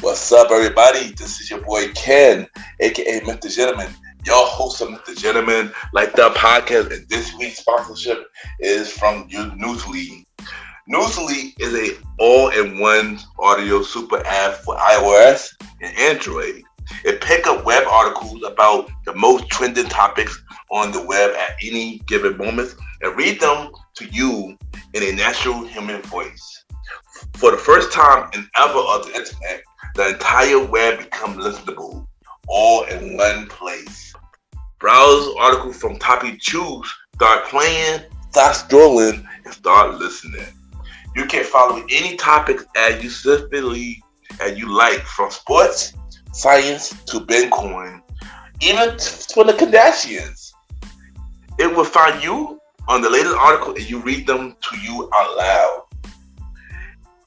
What's up, everybody? This is your boy Ken, aka MrGenetleman, your host of MrGenetleman Like That podcast. And this week's sponsorship is from Newsly. Newsly is a all-in-one audio super app for iOS and Android. It picks up web articles about the most trending topics on the web at any given moment and read them to you in a natural human voice. For the first time in ever of the internet, the entire web becomes listenable, all in one place. Browse articles from topic choose, start playing, start scrolling, and start listening. You can follow any topic as you specifically as you like, from sports, science to Bitcoin, even for the Kardashians. It will find you on the latest article and you read them to you out loud.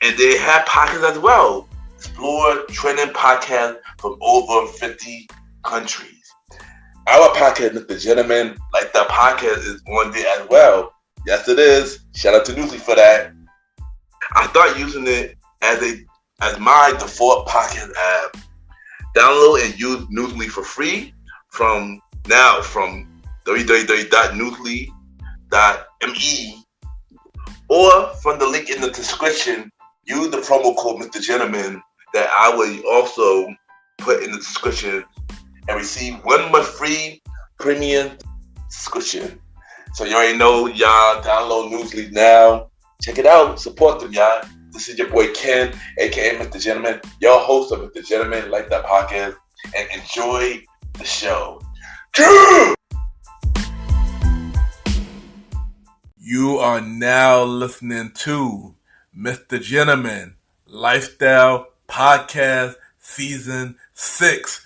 And they have podcasts as well. Explore trending podcasts from over 50 countries. Our podcast, MrGenetleman Like That podcast, is on there as well. Yes, it is. Shout out to Newsly for that. I started using it as my default podcast app. Download and use Newsly for free from www.newsly.me or from the link in the description. Use the promo code MrGenetleman that I will also put in the description and receive 1 month free premium subscription. So you already know, y'all, download Newsly now. Check it out. Support them, y'all. This is your boy Ken, aka MrGenetleman, your host of MrGenetleman Like That podcast, and enjoy the show. You are now listening to MrGenetleman Lifestyle Podcast Season 6.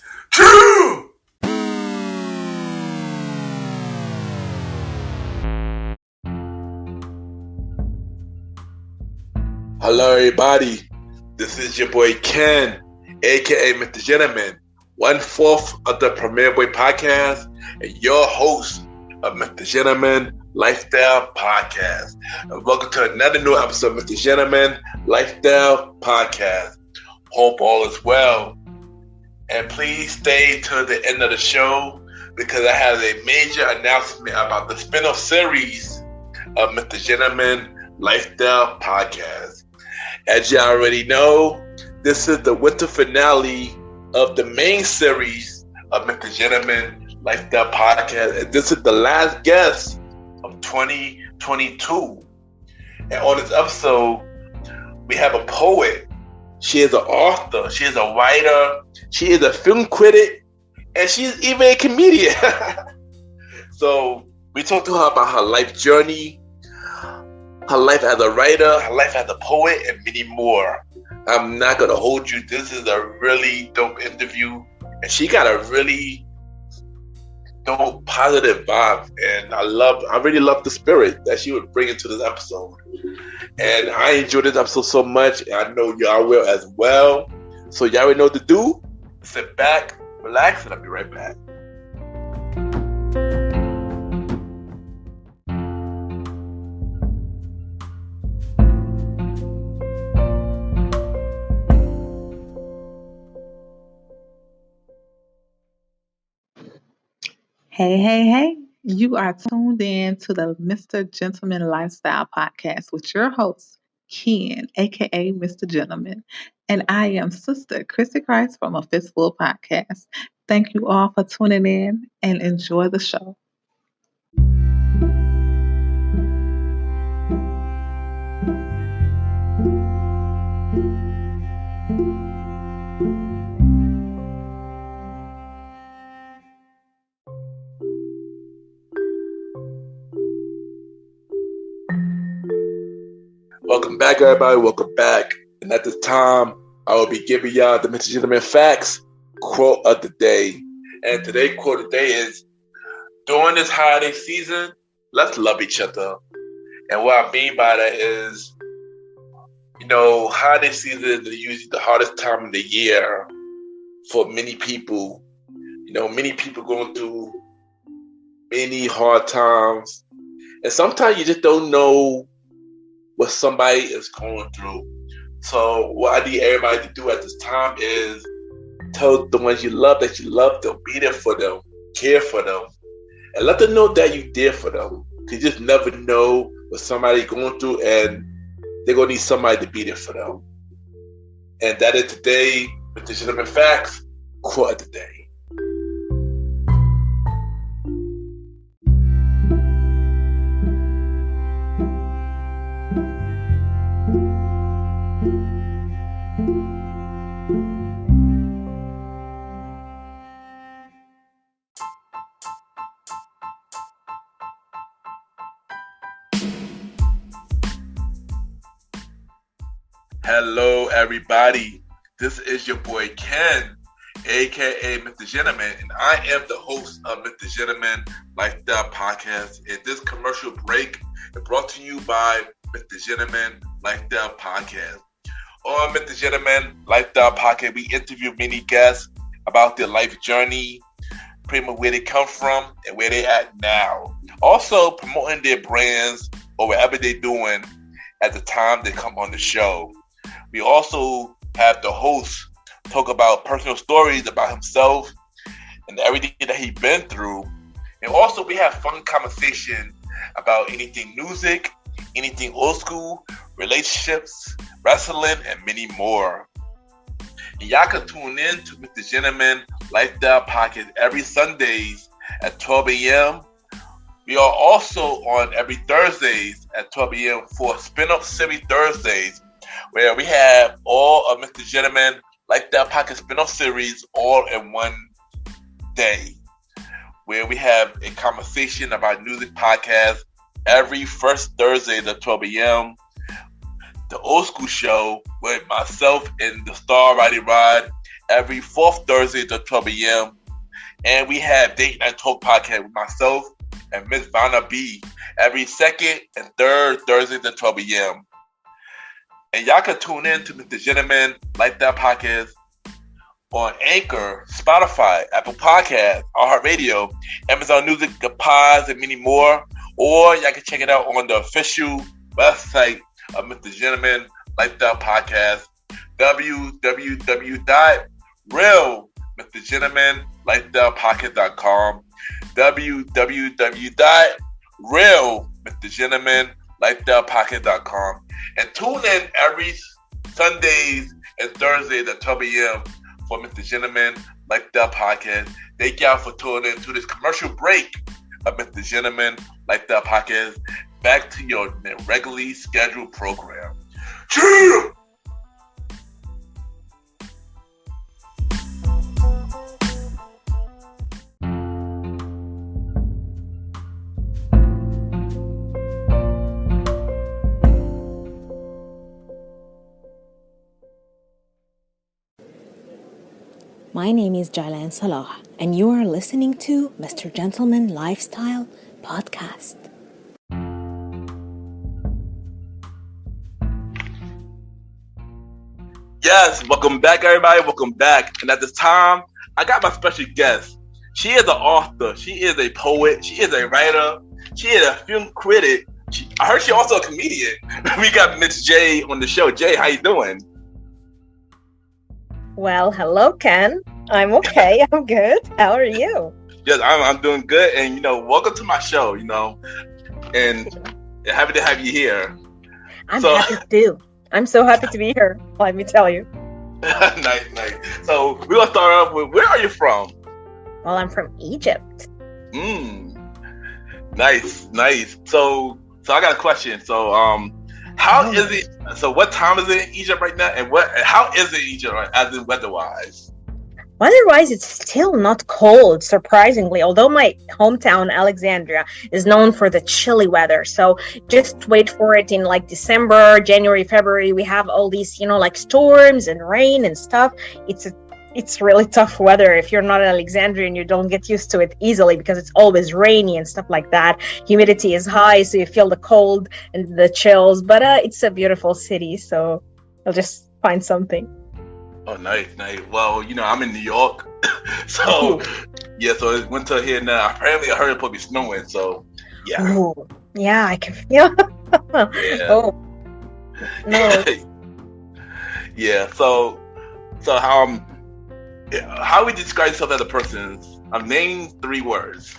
Hello, everybody. This is your boy Ken, aka MrGenetleman, 1/4 of the Premier Boy Podcast, and your host of MrGenetleman Lifestyle Podcast. And welcome to another new episode of MrGenetleman Lifestyle Podcast. Hope all is well. And please stay to the end of the show because I have a major announcement about the spin-off series of MrGenetleman Lifestyle Podcast. As you already know, this is the winter finale of the main series of MrGenetleman Lifestyle Podcast, and this is the last guest of 2022. And on this episode, we have a poet. She is an author. She is a writer. She is a film critic, and she is even a comedian. So we talked to her about her life journey, her life as a writer, her life as a poet, and many more. I'm not going to hold you. This is a really dope interview. And she got a really dope, positive vibe. And I really love the spirit that she would bring into this episode. And I enjoyed this episode so much. And I know y'all will as well. So y'all already know what to do. Sit back, relax, and I'll be right back. Hey. You are tuned in to the MrGenetleman Lifestyle Podcast with your host, Ken, aka MrGenetleman. And I am Sister Critic from A Fistful Podcast. Thank you all for tuning in and enjoy the show. Welcome back, everybody. Welcome back. And at this time, I will be giving y'all the MrGenetleman Facts quote of the day. And today's quote of the day is, during this holiday season, let's love each other. And what I mean by that is, holiday season is usually the hardest time of the year for many people. Many people going through many hard times. And sometimes you just don't know what somebody is going through. So what I need everybody to do at this time is tell the ones you love that you love them, be there for them, care for them, and let them know that you're there for them. You just never know what somebody's going through, and they're going to need somebody to be there for them. And that is today, with the Gentleman Facts, quote of the day. Hello, everybody. This is your boy Ken, aka MrGenetleman, and I am the host of MrGenetleman Lifestyle Podcast. And this commercial break is brought to you by MrGenetleman Lifestyle Podcast. On MrGenetleman Lifestyle Podcast, we interview many guests about their life journey, pretty much where they come from and where they at now. Also promoting their brands or whatever they're doing at the time they come on the show. We also have the host talk about personal stories about himself and everything that he's been through. And also we have fun conversation about anything music, anything old school, relationships, wrestling, and many more. And y'all can tune in to MrGenetleman Lifestyle Podcast every Sundays at 12 a.m. We are also on every Thursdays at 12 a.m. for Spin-Up Series Thursdays, where we have all of MrGenetleman Lifestyle Podcast spin-off series all in one day, where we have a conversation about music podcast every first Thursday at 12 a.m. The Old School Show with myself and the Star Riding Rod every fourth Thursday at 12 a.m. And we have Date Night Talk Podcast with myself and Miss Vanna B every second and third Thursday at 12 a.m. And y'all can tune in to MrGenetleman Lifestyle Podcast on Anchor, Spotify, Apple Podcasts, iHeartRadio, Amazon Music, the Pods, and many more. Or y'all can check it out on the official website of MrGenetleman Lifestyle Podcast, www.realmrgentlemanlifestylepodcast.com, www.realmrgentlemanlifestylepodcast.com. And tune in every Sundays and Thursdays at 12 a.m. for MrGenetleman Lifestyle Podcast. Thank y'all for tuning in to this commercial break of MrGenetleman Lifestyle Podcast. Back to your regularly scheduled program. Cheer! My name is Jaylan Salah, and you are listening to MrGenetleman Lifestyle Podcast. Yes, welcome back, everybody. Welcome back. And at this time, I got my special guest. She is an author. She is a poet. She is a writer. She is a film critic. I heard she also a comedian. We got Miss Jay on the show. Jay, how you doing? Well, hello, Ken. I'm okay. I'm good. How are you? Yes, I'm doing good. And, welcome to my show, and happy to have you here. I'm happy too. I'm so happy to be here. Let me tell you. Nice. So we're going to start off with, where are you from? Well, I'm from Egypt. Nice. So I got a question. So, how is it? So, what time is it in Egypt right now? And how is it in Egypt, as in weather-wise? Weather-wise, it's still not cold, surprisingly. Although my hometown, Alexandria, is known for the chilly weather. So just wait for it in like December, January, February. We have all these, like storms and rain and stuff. It's really tough weather if you're not in Alexandria and you don't get used to it easily because it's always rainy and stuff like that. Humidity is high, so you feel the cold and the chills. But it's a beautiful city, so you'll just find something. Oh, nice. Well, I'm in New York, so yeah. So it's winter here now. Apparently, I heard it's supposed to be snowing. So yeah. Ooh, yeah, I can feel. Yeah. Oh no. Yeah. So how we describe yourself as a person? Name 3 words.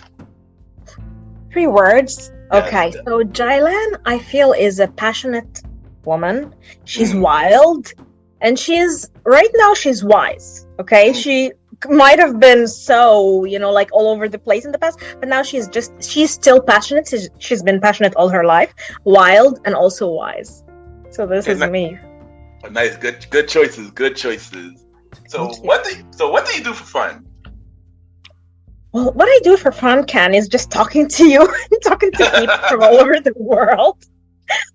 3 words. Yes, Okay. yes. So Jaylan, I feel, is a passionate woman. She's wild, and right now she's wise. Okay. She might have been so, like all over the place in the past, but now she's still passionate. She's been passionate all her life, wild, and also wise. So this is me. Nice, good choices. Good choices. So what do you do for fun? Well, what I do for fun, Ken, is just talking to you, talking to people from all over the world.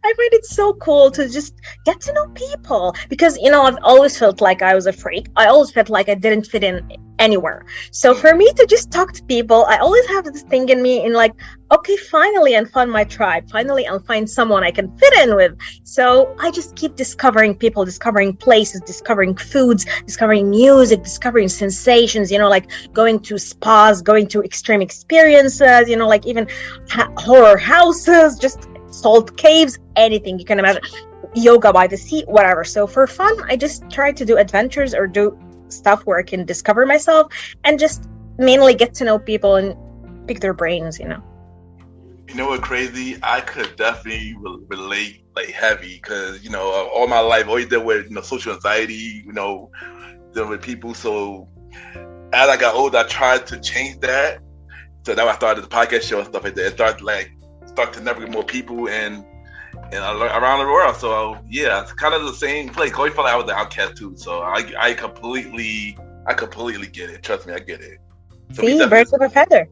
I find it so cool to just get to know people because, I've always felt like I was a freak. I always felt like I didn't fit in anywhere. So for me to just talk to people, I always have this thing in me okay, finally I'll find my tribe. Finally, I'll find someone I can fit in with. So I just keep discovering people, discovering places, discovering foods, discovering music, discovering sensations, going to spas, going to extreme experiences, even horror houses, just salt caves, anything you can imagine, yoga by the sea, whatever. So for fun, I just try to do adventures or do stuff where I can discover myself and just mainly get to know people and pick their brains. You know what, crazy? I could definitely relate heavy because all my life always dealt with social anxiety, dealing with people. So as I got older, I tried to change that. So now I started the podcast show and stuff like that. It start to navigate more people and around the world. So yeah, it's kind of the same place. Always felt like I was the outcast too. So I completely get it. Trust me, I get it. So see, birds of a feather.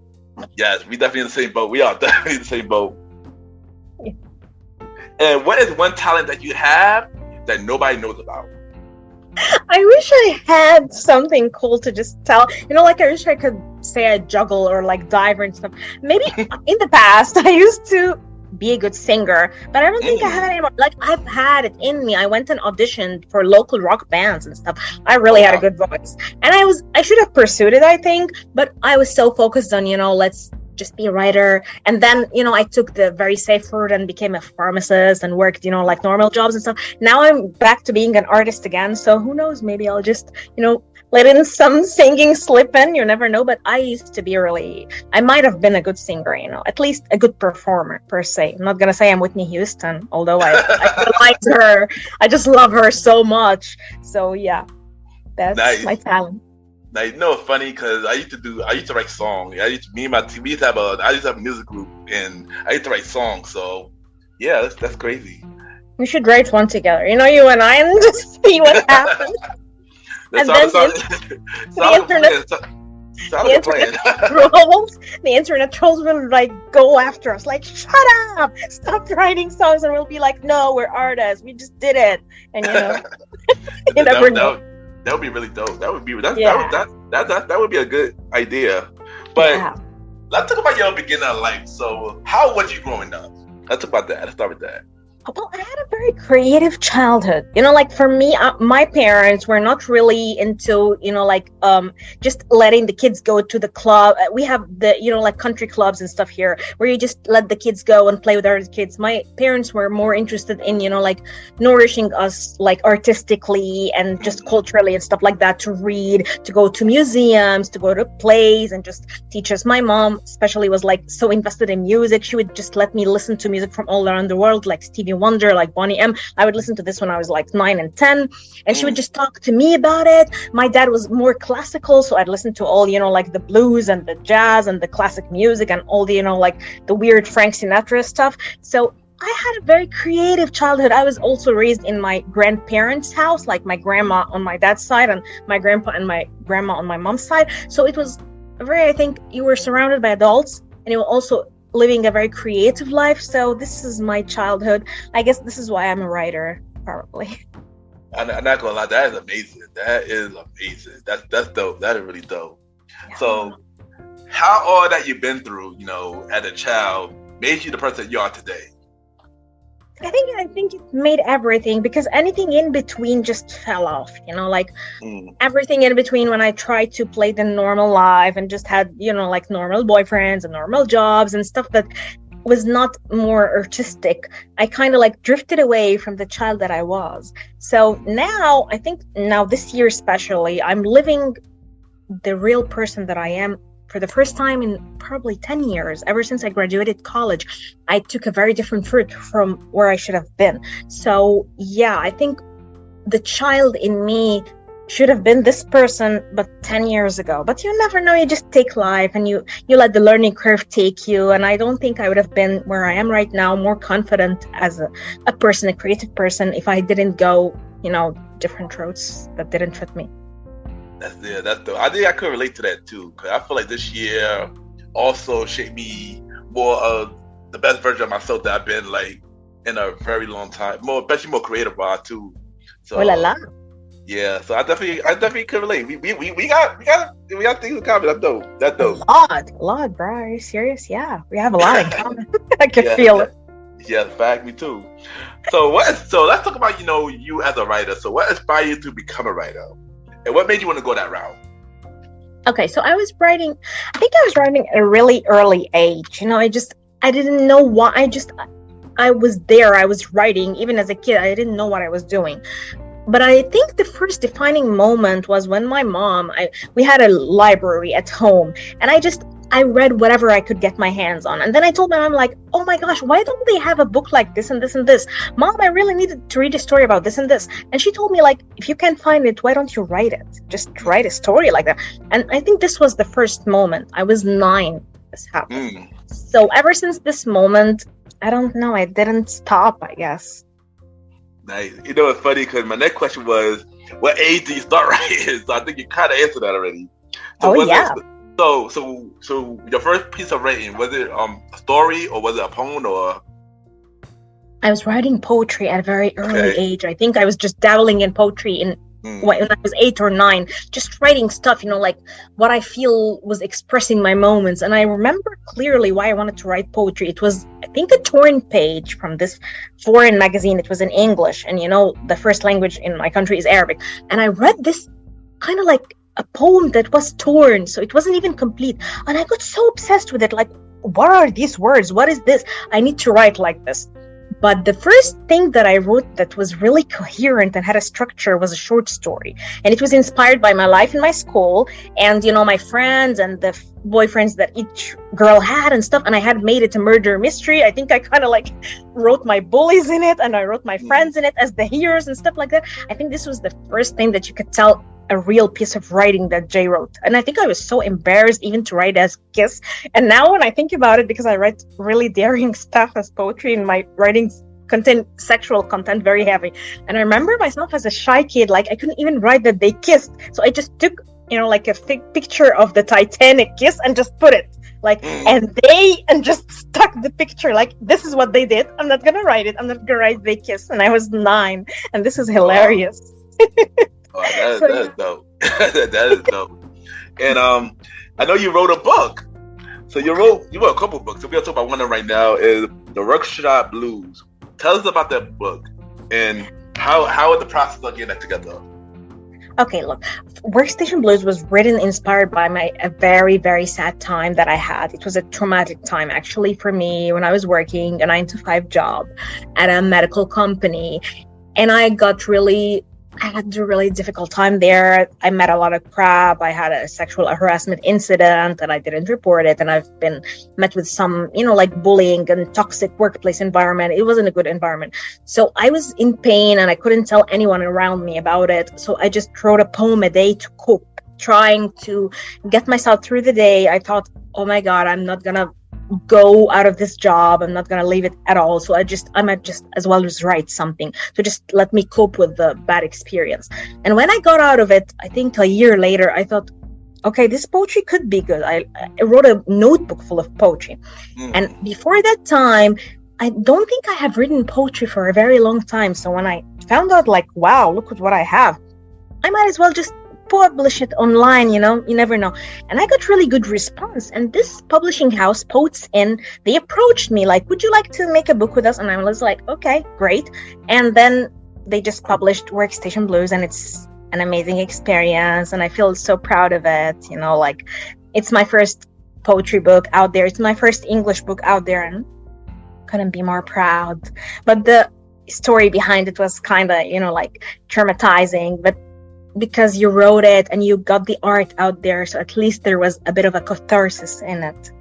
Yes, we definitely in the same boat. We are definitely in the same boat. Yeah. And what is one talent that you have that nobody knows about? I wish I had something cool to just tell. I wish I could say I juggle or dive and stuff. Maybe in the past I used to be a good singer, but I don't think I have it anymore. I've had it in me. I went and auditioned for local rock bands and stuff. I really had a good voice, and I should have pursued it, I think, but I was so focused on let's just be a writer. And then I took the very safe route and became a pharmacist and worked normal jobs and stuff. Now I'm back to being an artist again, so who knows, maybe I'll just let in some singing slip in. You never know. But I used to be I might have been a good singer, at least a good performer per se. I'm not gonna say I'm Whitney Houston, although I like her. I just love her so much. So yeah, that's my talent. Now, funny because I used to write songs. We used to have a music group, and I used to write songs. So yeah, that's crazy. We should write one together. You and I, and just see what happens. And then the internet trolls will go after us. Shut up! Stop writing songs, and we'll be like, no, we're artists. We just did it, and you never know. That would be really dope. That would be that would be a good idea. But let's talk about your beginning of life. So how was you growing up? Let's talk about that. Let's start with that. Well, I had a very creative childhood. For me, my parents were not really into, just letting the kids go to the club. We have the, country clubs and stuff here where you just let the kids go and play with other kids. My parents were more interested in, nourishing us, artistically and just culturally and stuff like that, to read, to go to museums, to go to plays and just teach us. My mom especially was so invested in music. She would just let me listen to music from all around the world, like Stevie Wonder, like Bonnie M. I would listen to this when I was 9 and 10, and she would just talk to me about it. My dad was more classical, so I'd listen to all the blues and the jazz and the classic music and all the the weird Frank Sinatra stuff. So I had a very creative childhood. I was also raised in my grandparents' house, my grandma on my dad's side and my grandpa and my grandma on my mom's side. So it was I think you were surrounded by adults, and you were also living a very creative life. So this is my childhood. I guess this is why I'm a writer, probably. I'm not gonna lie, that is amazing. That's dope. That is really dope. Yeah. So how all that you've been through, as a child, made you the person you are today? I think it made everything, because anything in between just fell off, everything in between, when I tried to play the normal life and just had, normal boyfriends and normal jobs and stuff that was not more artistic. I kind of like drifted away from the child that I was. So now, I think now this year especially, I'm living the real person that I am for the first time in probably 10 years. Ever since I graduated college, I took a very different route from where I should have been. So yeah, I think the child in me should have been this person, but 10 years ago. But you never know, you just take life and you let the learning curve take you. And I don't think I would have been where I am right now, more confident as a person, a creative person, if I didn't go, different routes that didn't fit me. That's dope. I think I could relate to that too, because I feel like this year also shaped me more of the best version of myself that I've been like in a very long time. Especially more creative wise too. So, oh la la. Yeah, so I definitely could relate. We got things in common. That's dope. A lot, bro. Are you serious? Yeah, we have a lot in common. I can feel it. Yeah, fact, me too. So let's talk about you as a writer. So what inspired you to become a writer, and what made you want to go that route? Okay, so I was writing at a really early age. I didn't know why. I was there. I was writing even as a kid. I didn't know what I was doing. But I think the first defining moment was when my mom, we had a library at home, and I read whatever I could get my hands on. And then I told my mom, like, oh my gosh, why don't they have a book like this and this and this? Mom, I really needed to read a story about this and this. And she told me, like, if you can't find it, why don't you write it? Just write a story like that. And I think this was the first moment. I was 9. This happened. So ever since this moment, I don't know, I didn't stop, I guess. Nice. It's funny because my next question was, what age do you start writing? So I think you kind of answered that already. So So your first piece of writing, was it a story or was it a poem or? I was writing poetry at a very early age. I think I was just dabbling in poetry when I was 8 or 9, just writing stuff, like what I feel was expressing my moments. And I remember clearly why I wanted to write poetry. It was, I think, a torn page from this foreign magazine. It was in English, and the first language in my country is Arabic. And I read this kind of like a poem that was torn, so it wasn't even complete. And I got so obsessed with it, like, what are these words? What is this? I need to write like this. But the first thing that I wrote that was really coherent and had a structure was a short story. And it was inspired by my life in my school and, my friends and the boyfriends that each girl had and stuff. And I had made it a murder mystery. I think I kind of like wrote my bullies in it, and I wrote my friends in it as the heroes and stuff like that. I think this was the first thing that you could tell a real piece of writing that Jay wrote. And I think I was so embarrassed even to write as Kiss. And now when I think about it, because I write really daring stuff as poetry in my writing content, sexual content, very heavy. And I remember myself as a shy kid, like I couldn't even write that they kissed. So I just took, like a fake picture of the Titanic kiss and just put it and just stuck the picture, like, this is what they did. I'm not going to write it. I'm not going to write they kiss. And I was 9, and this is hilarious. Wow. That is dope. That is dope. And I know you wrote a book. So you wrote a couple books. So we're gonna talk about one of them right now. Is The Workshop Blues. Tell us about that book and how is the process of getting that together? Okay, look, Workstation Blues was written inspired by a very, very sad time that I had. It was a traumatic time, actually, for me when I was working a 9-to-5 job at a medical company. And I had a really difficult time there. I met a lot of crap. I had a sexual harassment incident and I didn't report it. And I've been met with some, like bullying and toxic workplace environment. It wasn't a good environment. So I was in pain and I couldn't tell anyone around me about it. So I just wrote a poem a day to cope, trying to get myself through the day. I thought, oh my God, I'm not going to go out of this job. I'm not going to leave it at all. So I might just as well just write something to just let me cope with the bad experience. And when I got out of it, I think a year later, I thought, okay, this poetry could be good. I wrote a notebook full of poetry. And before that time, I don't think I have written poetry for a very long time. So when I found out, like, wow, look at what I have, I might as well just publish it online, you never know. And I got really good response. And this publishing house, Poets In, they approached me like, would you like to make a book with us? And I was like, okay, great. And then they just published Workstation Blues, and it's an amazing experience. And I feel so proud of it. Like, it's my first poetry book out there. It's my first English book out there. And couldn't be more proud. But the story behind it was kind of, like traumatizing. But because you wrote it and you got the art out there, so at least there was a bit of a catharsis in it.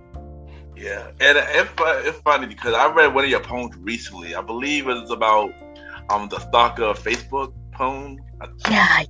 Yeah, and it's funny because I read one of your poems recently. I believe it was about the stalker Facebook poem. Yeah.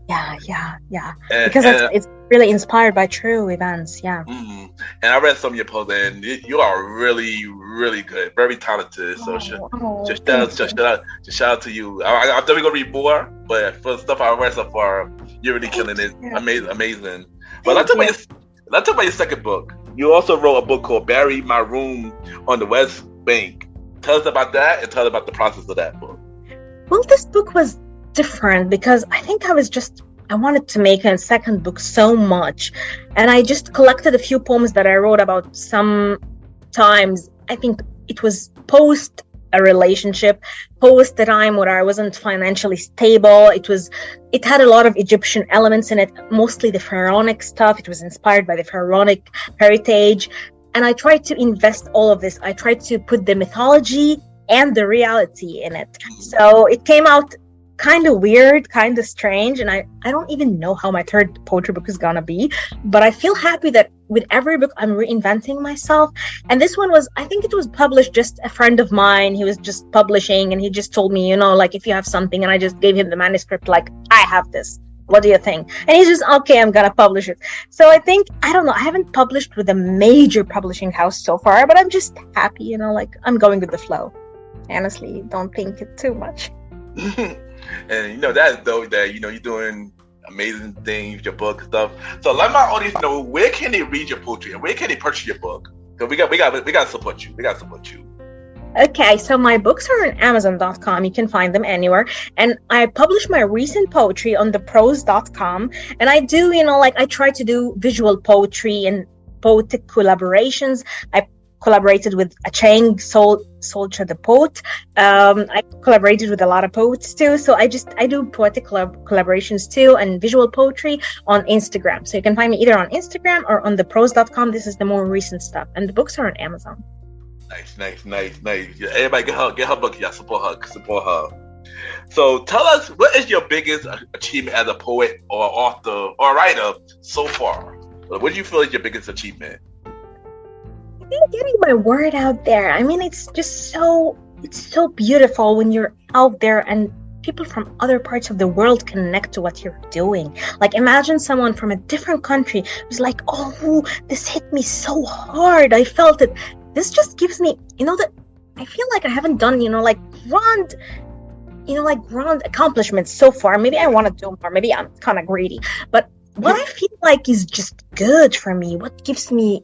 Because it's really inspired by true events. Yeah. Mm-hmm. And I read some of your poems, and you are really, really good, very talented. So just shout out to you. I'm definitely gonna read more, but for the stuff I read so far, you're really killing it. Amazing. But let's talk about your second book. You also wrote a book called "Bury My Room on the West Bank." Tell us about that, and tell us about the process of that book. Well, this book was different because I think I wanted to make a second book so much, and I just collected a few poems that I wrote about some times. I think it was post a relationship, post the time where I wasn't financially stable. It had a lot of Egyptian elements in it, mostly the pharaonic stuff. It was inspired by the pharaonic heritage, and I tried to invest all of this. I tried to put the mythology and the reality in it. So it came out kind of weird, kind of strange, and I don't even know how my third poetry book is gonna be, but I feel happy that with every book I'm reinventing myself. And this one I think it was published, just a friend of mine, he was just publishing, and he just told me, like, if you have something, and I just gave him the manuscript, like, I have this, what do you think? And he's just, okay, I'm gonna publish it. So I think, I don't know, I haven't published with a major publishing house so far, but I'm just happy, like, I'm going with the flow. Honestly, don't think it too much. And that's dope that you're doing amazing things with your book and stuff. So let my audience know, where can they read your poetry and where can they purchase your book? Because we got to support you. We got to support you. Okay, so my books are on Amazon.com. You can find them anywhere. And I publish my recent poetry on theprose.com. And I do, I try to do visual poetry and poetic collaborations. I collaborated with Acheng Soldier the poet. I collaborated with a lot of poets too. So I do poetic collaborations too, and visual poetry on Instagram. So you can find me either on Instagram or on theprose.com. This is the more recent stuff. And the books are on Amazon. Nice. Everybody get her book. Yeah, support her. So tell us, what is your biggest achievement as a poet or author or writer so far? What do you feel is your biggest achievement? I think getting my word out there. I mean, it's so beautiful when you're out there and people from other parts of the world connect to what you're doing. Like, imagine someone from a different country who's like, oh, this hit me so hard. I felt it. This just gives me, that I feel like I haven't done, grand accomplishments so far. Maybe I want to do more. Maybe I'm kind of greedy. But what I feel like is just good for me, what gives me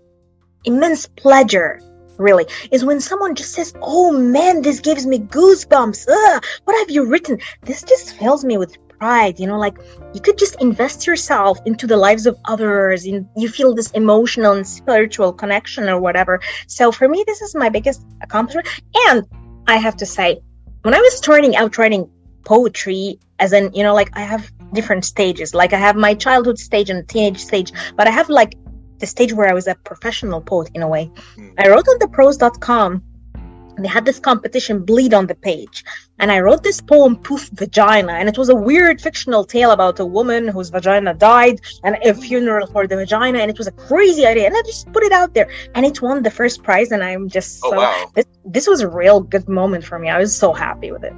immense pleasure, really, is when someone just says, oh man, this gives me goosebumps. What have you written? This just fills me with pride. Like, you could just invest yourself into the lives of others, and you feel this emotional and spiritual connection or whatever. So for me, this is my biggest accomplishment. And I have to say, when I was starting out writing poetry, as in, I have different stages. Like, I have my childhood stage and teenage stage, but I have the stage where I was a professional poet in a way. I wrote on theprose.com. They had this competition, Bleed on the Page. And I wrote this poem, Poof Vagina. And it was a weird fictional tale about a woman whose vagina died and a funeral for the vagina. And it was a crazy idea. And I just put it out there. And it won the first prize. And I'm just wow. This was a real good moment for me. I was so happy with it.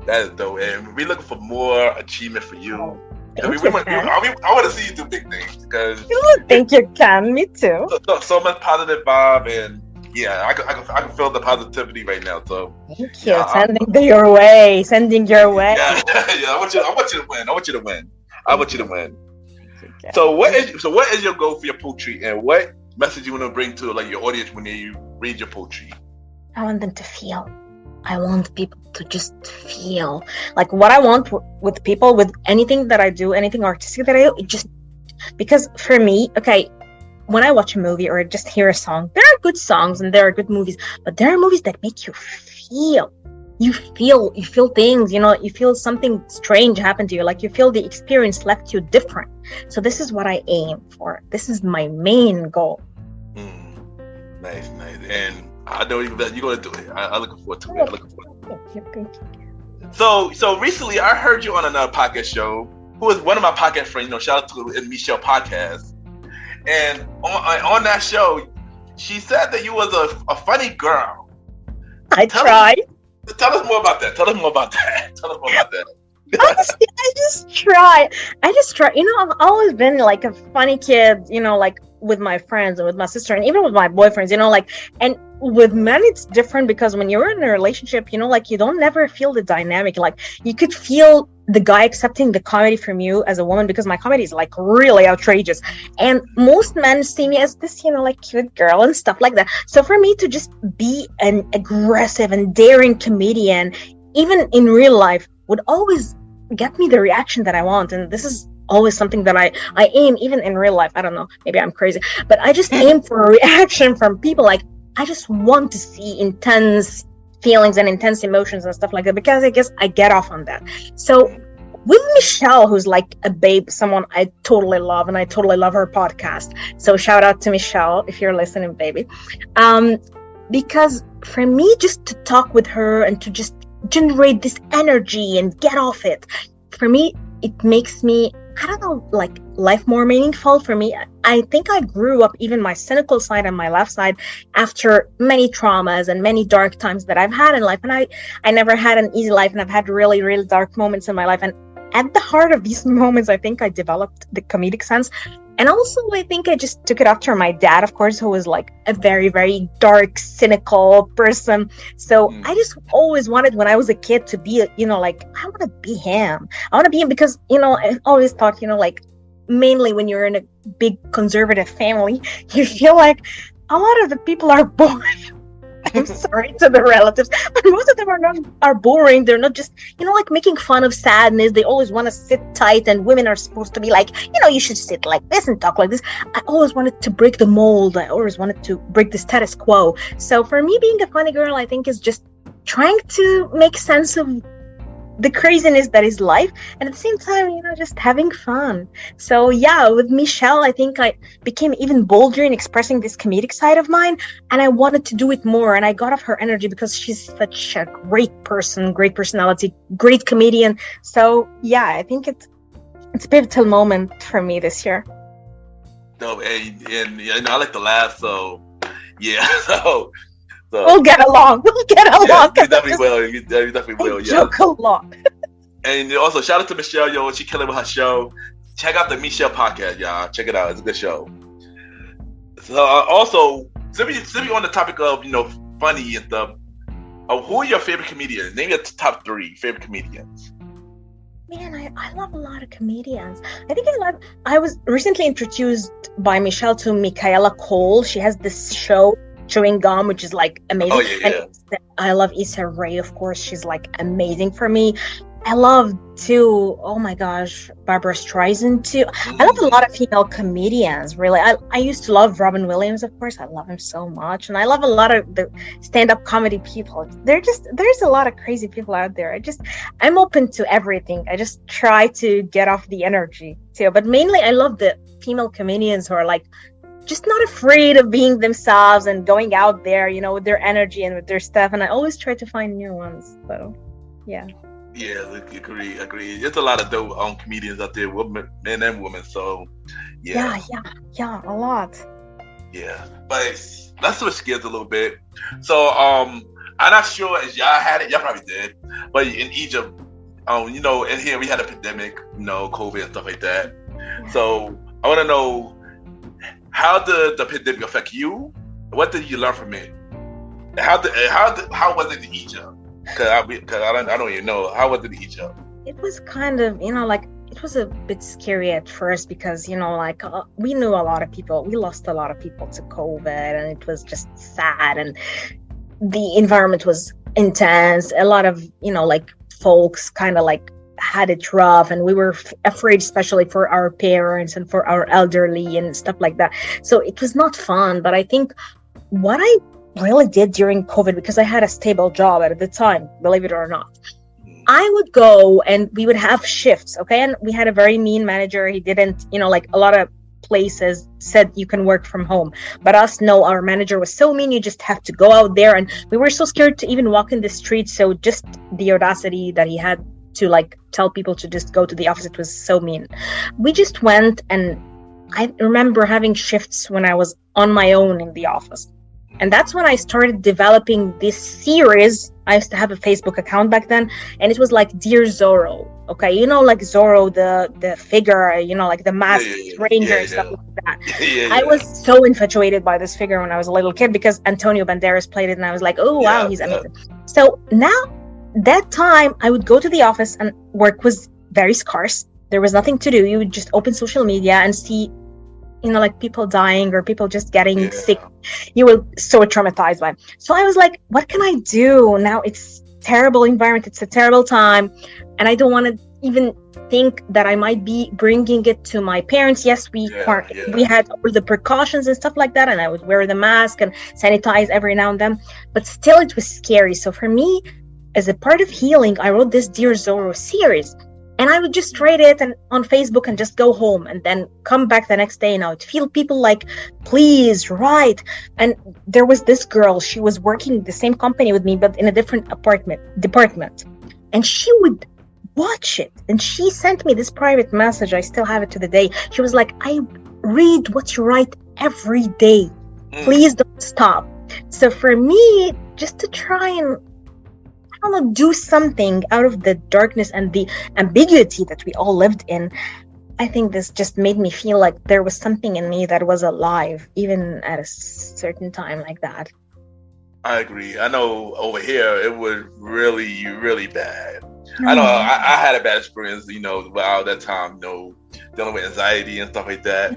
That is dope. And we're looking for more achievement for you. I want to see you do big things because I think you can. Me too. So much positive vibe, and yeah, I can feel the positivity right now. So thank you. Yeah, sending your way. Yeah, I want you to win. So what is your goal for your poetry, and what message you want to bring to your audience when they read your poetry? I want them to feel. I want people to just feel like what I want with people, with anything that I do, anything artistic that I do. It just, because for me, okay, when I watch a movie or just hear a song, there are good songs and there are good movies, but there are movies that make you feel. You feel things, you feel something strange happen to you. Like, you feel the experience left you different. So this is what I aim for. This is my main goal. Nice. And I know you're going to do it. I'm looking forward to it. I'm looking forward to it. Thank you. So recently I heard you on another podcast show, who is one of my podcast friends, shout out to Michelle Podcast. And on that show, she said that you was a funny girl. Tell us more about that. Honestly, I just try. I've always been like a funny kid, like with my friends and with my sister and even with my boyfriends, and with men it's different because when you're in a relationship, you don't never feel the dynamic. Like you could feel the guy accepting the comedy from you as a woman, because my comedy is like really outrageous. And most men see me as this, like cute girl and stuff like that. So for me to just be an aggressive and daring comedian, even in real life, would always get me the reaction that I want. And this is always something that I aim, even in real life. I don't know, maybe I'm crazy, but I just aim for a reaction from people. Like I just want to see intense feelings and intense emotions and stuff like that, because I guess I get off on that. So with Michelle, who's like a babe, someone I totally love, and I totally love her podcast. So shout out to Michelle if you're listening, baby. Because for me, just to talk with her and to just generate this energy and get off it, for me it makes me, I don't know, like life more meaningful. For me, I think I grew up, even my cynical side and my left side, after many traumas and many dark times that I've had in life. And I never had an easy life, and I've had really, really dark moments in my life. And at the heart of these moments, I think I developed the comedic sense. And also, I think I just took it after my dad, of course, who was like a very, very dark, cynical person. So I just always wanted, when I was a kid, to be, like, I want to be him. I want to be him because, I always thought, like, mainly when you're in a big conservative family, you feel like a lot of the people are boring. I'm sorry to the relatives, but most of them are boring. They're not just, like making fun of sadness. They always want to sit tight, and women are supposed to be like, you should sit like this and talk like this. I always wanted to break the mold. I always wanted to break the status quo. So for me, being a funny girl, I think, is just trying to make sense of the craziness that is life, and at the same time, just having fun. So yeah, with Michelle, I think I became even bolder in expressing this comedic side of mine, and I wanted to do it more, and I got off her energy because she's such a great person, great personality, great comedian. So yeah, I think it's a pivotal moment for me this year. No, and I like to laugh, so yeah. So we'll get along. Yeah, you definitely will. You definitely will. Yeah. Joke along. And also, shout out to Michelle, yo. She killing with her show. Check out the Michelle podcast, y'all. Check it out. It's a good show. So also, since we on the topic of funny and stuff, who are your favorite comedians? Name your top 3 favorite comedians. Man, I love a lot of comedians. I was recently introduced by Michelle to Michaela Cole. She has this show, Chewing Gum, which is like amazing. Oh yeah. And I love Issa Rae, of course. She's like amazing for me. I love too, oh my gosh, Barbara Streisand too. I love a lot of female comedians, really. I used to love Robin Williams, of course. I love him so much. And I love a lot of the stand-up comedy people. There's a lot of crazy people out there. I'm open to everything. I just try to get off the energy too. But mainly I love the female comedians who are like just not afraid of being themselves and going out there, with their energy and with their stuff. And I always try to find new ones. So, yeah. Yeah, agree. There's a lot of dope comedians out there, men and women. So, yeah. Yeah, a lot. Yeah, but let's switch gears a little bit. So, I'm not sure if y'all had it. Y'all probably did. But in Egypt, in here we had a pandemic, COVID and stuff like that. Yeah. So I want to know, how did the pandemic affect you? What did you learn from it? How was it in Egypt? Because I don't even know. How was it in Egypt? It was kind of, it was a bit scary at first because, we knew a lot of people. We lost a lot of people to COVID, and it was just sad. And the environment was intense. A lot of, folks kind of had it rough, and we were afraid, especially for our parents and for our elderly and stuff like that. So it was not fun. But I think what I really did during COVID, because I had a stable job at the time, believe it or not, I would go and we would have shifts, okay? And we had a very mean manager. He didn't, a lot of places said you can work from home, but us, no, our manager was so mean, you just have to go out there, and we were so scared to even walk in the street. So just the audacity that he had to like tell people to just go to the office, it was so mean. We just went, and I remember having shifts when I was on my own in the office. And that's when I started developing this series. I used to have a Facebook account back then, and it was like Dear Zorro. Okay, you know, like Zorro, the figure, you know, like the masked ranger and stuff like that. I was so infatuated by this figure when I was a little kid because Antonio Banderas played it, and I was like, oh wow, he's amazing. So now, that time, I would go to the office, and work was very scarce. There was nothing to do. You would just open social media and see, you know, like people dying or people just getting sick. You were so traumatized by it. So I was like, what can I do? Now it's terrible environment. It's a terrible time. And I don't want to even think that I might be bringing it to my parents. Yes, we had all the precautions and stuff like that. And I would wear the mask and sanitize every now and then. But still, it was scary. So for me, as a part of healing, I wrote this Dear Zorro series. And I would just write it on Facebook and just go home and then come back the next day. And I would feel people like, please write. And there was this girl, she was working the same company with me, but in a different department. And she would watch it. And she sent me this private message. I still have it to the day. She was like, I read what you write every day. Please don't stop. So for me, just to try and do something out of the darkness and the ambiguity that we all lived in, I think this just made me feel like there was something in me that was alive, even at a certain time like that. I agree. I know over here it was really, really bad. I know I had a bad experience, you know, about that time, you know, dealing with anxiety and stuff like that.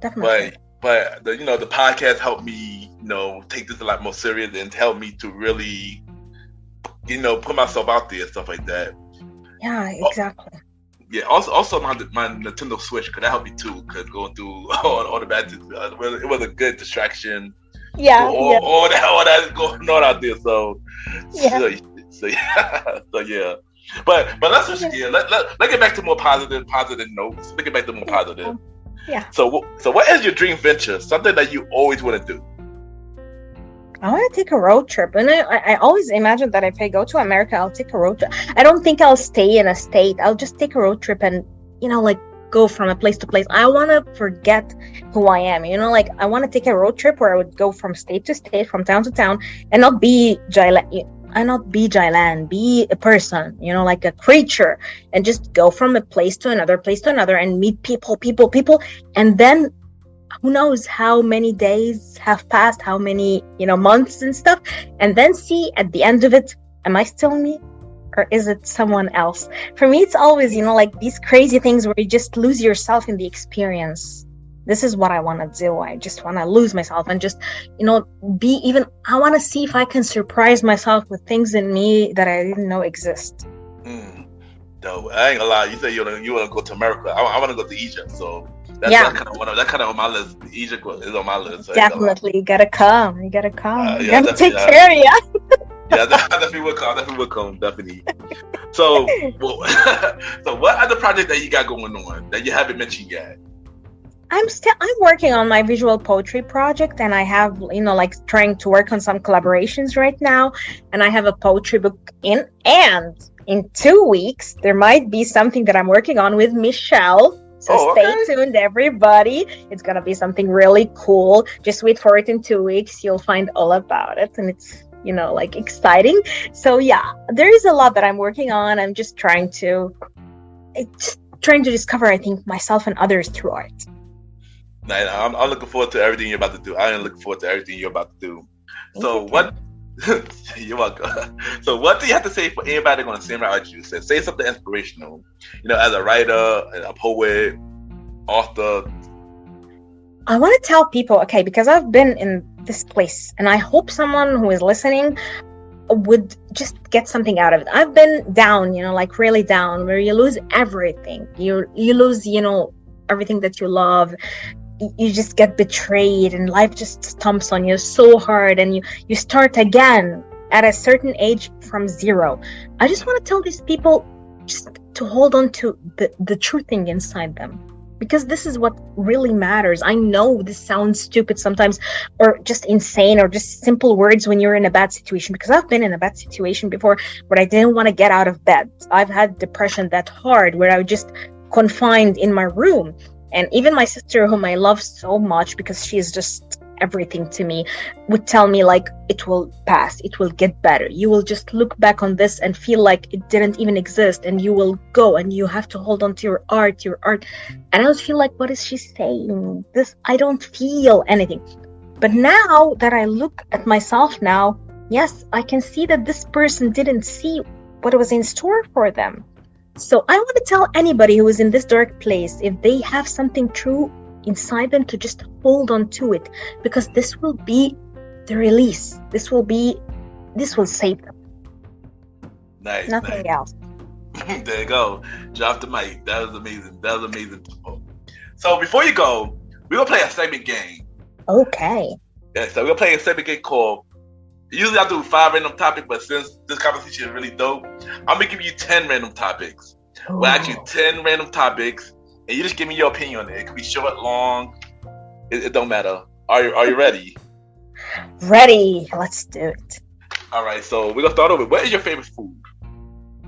Definitely. But the, you know, the podcast helped me, you know, take this a lot more serious and help me to really, you know, put myself out there and stuff like that. Yeah, exactly. Also my Nintendo Switch, because that helped me too, because going through all the bad things, it was a good distraction. All that going on out there. So yeah. But let's switch gears. Let's get back to more positive notes. Let's get back to more positive. Yeah. So what is your dream venture? Something that you always want to do? I want to take a road trip, and I always imagine that if I go to America, I'll take a road trip. I don't think I'll stay in a state. I'll just take a road trip and, you know, like go from a place to place. I want to forget who I am, you know, like I want to take a road trip where I would go from state to state, from town to town, and not be Jaylan, be a person, you know, like a creature, and just go from a place to another and meet people, and then who knows how many days have passed, how many, you know, months and stuff, and then see at the end of it, am I still me or is it someone else? For me, it's always, you know, like these crazy things where you just lose yourself in the experience. This is what I want to do. I just want to lose myself and just, you know, I want to see if I can surprise myself with things in me that I didn't know exist. No, I ain't gonna lie. You say you want to go to America. I want to go to Egypt. So that's kind of on my list. Egypt is on my list. So definitely, you gotta come. You gotta take care of you. Yeah, I definitely will come. Definitely. So, so what other project that you got going on that you haven't mentioned yet? I'm working on my visual poetry project, and I have, you know, like trying to work on some collaborations right now, and I have a poetry book and in 2 weeks there might be something that I'm working on with Michelle. So stay tuned, everybody. It's gonna be something really cool. Just wait for it in 2 weeks. You'll find all about it, and it's, you know, like exciting. So yeah, there is a lot that I'm working on. I'm just trying to discover, I think, myself and others through art. I'm looking forward to everything you're about to do. I am looking forward to everything you're about to do. So what? You're welcome. So what do you have to say for anybody going to same route as you? Say something inspirational. You know, as a writer, a poet, author. I want to tell people, okay, because I've been in this place, and I hope someone who is listening would just get something out of it. I've been down, you know, like really down, where you lose everything. You lose, you know, everything that you love. You just get betrayed, and life just stomps on you so hard, and you start again at a certain age from zero. I just want to tell these people just to hold on to the true thing inside them. because this is what really matters. I know this sounds stupid sometimes, or just insane, or just simple words when you're in a bad situation, because I've been in a bad situation before where I didn't want to get out of bed. I've had depression that hard where I was just confined in my room. And even my sister, whom I love so much because she is just everything to me, would tell me like, it will pass, it will get better, you will just look back on this and feel like it didn't even exist, and you will go and you have to hold on to your art. And I would feel like, what is she saying? This, I don't feel anything. But now that I look at myself now, yes, I can see that this person didn't see what was in store for them. So I want to tell anybody who is in this dark place, if they have something true inside them, to just hold on to it, because this will be the release. This will save them. Nice. Nothing else. There you go. Drop the mic. That was amazing. So before you go, we're gonna play a segment game. Okay. Yeah, so we're gonna play a segment game called, usually I do 5 random topics, but since this conversation is really dope, I'm gonna give you 10 random topics. Ooh. We'll ask you 10 random topics, and you just give me your opinion on it. It could be short, long. It don't matter. Are you ready? Ready. Let's do it. All right. So we're gonna start over. What is your favorite food?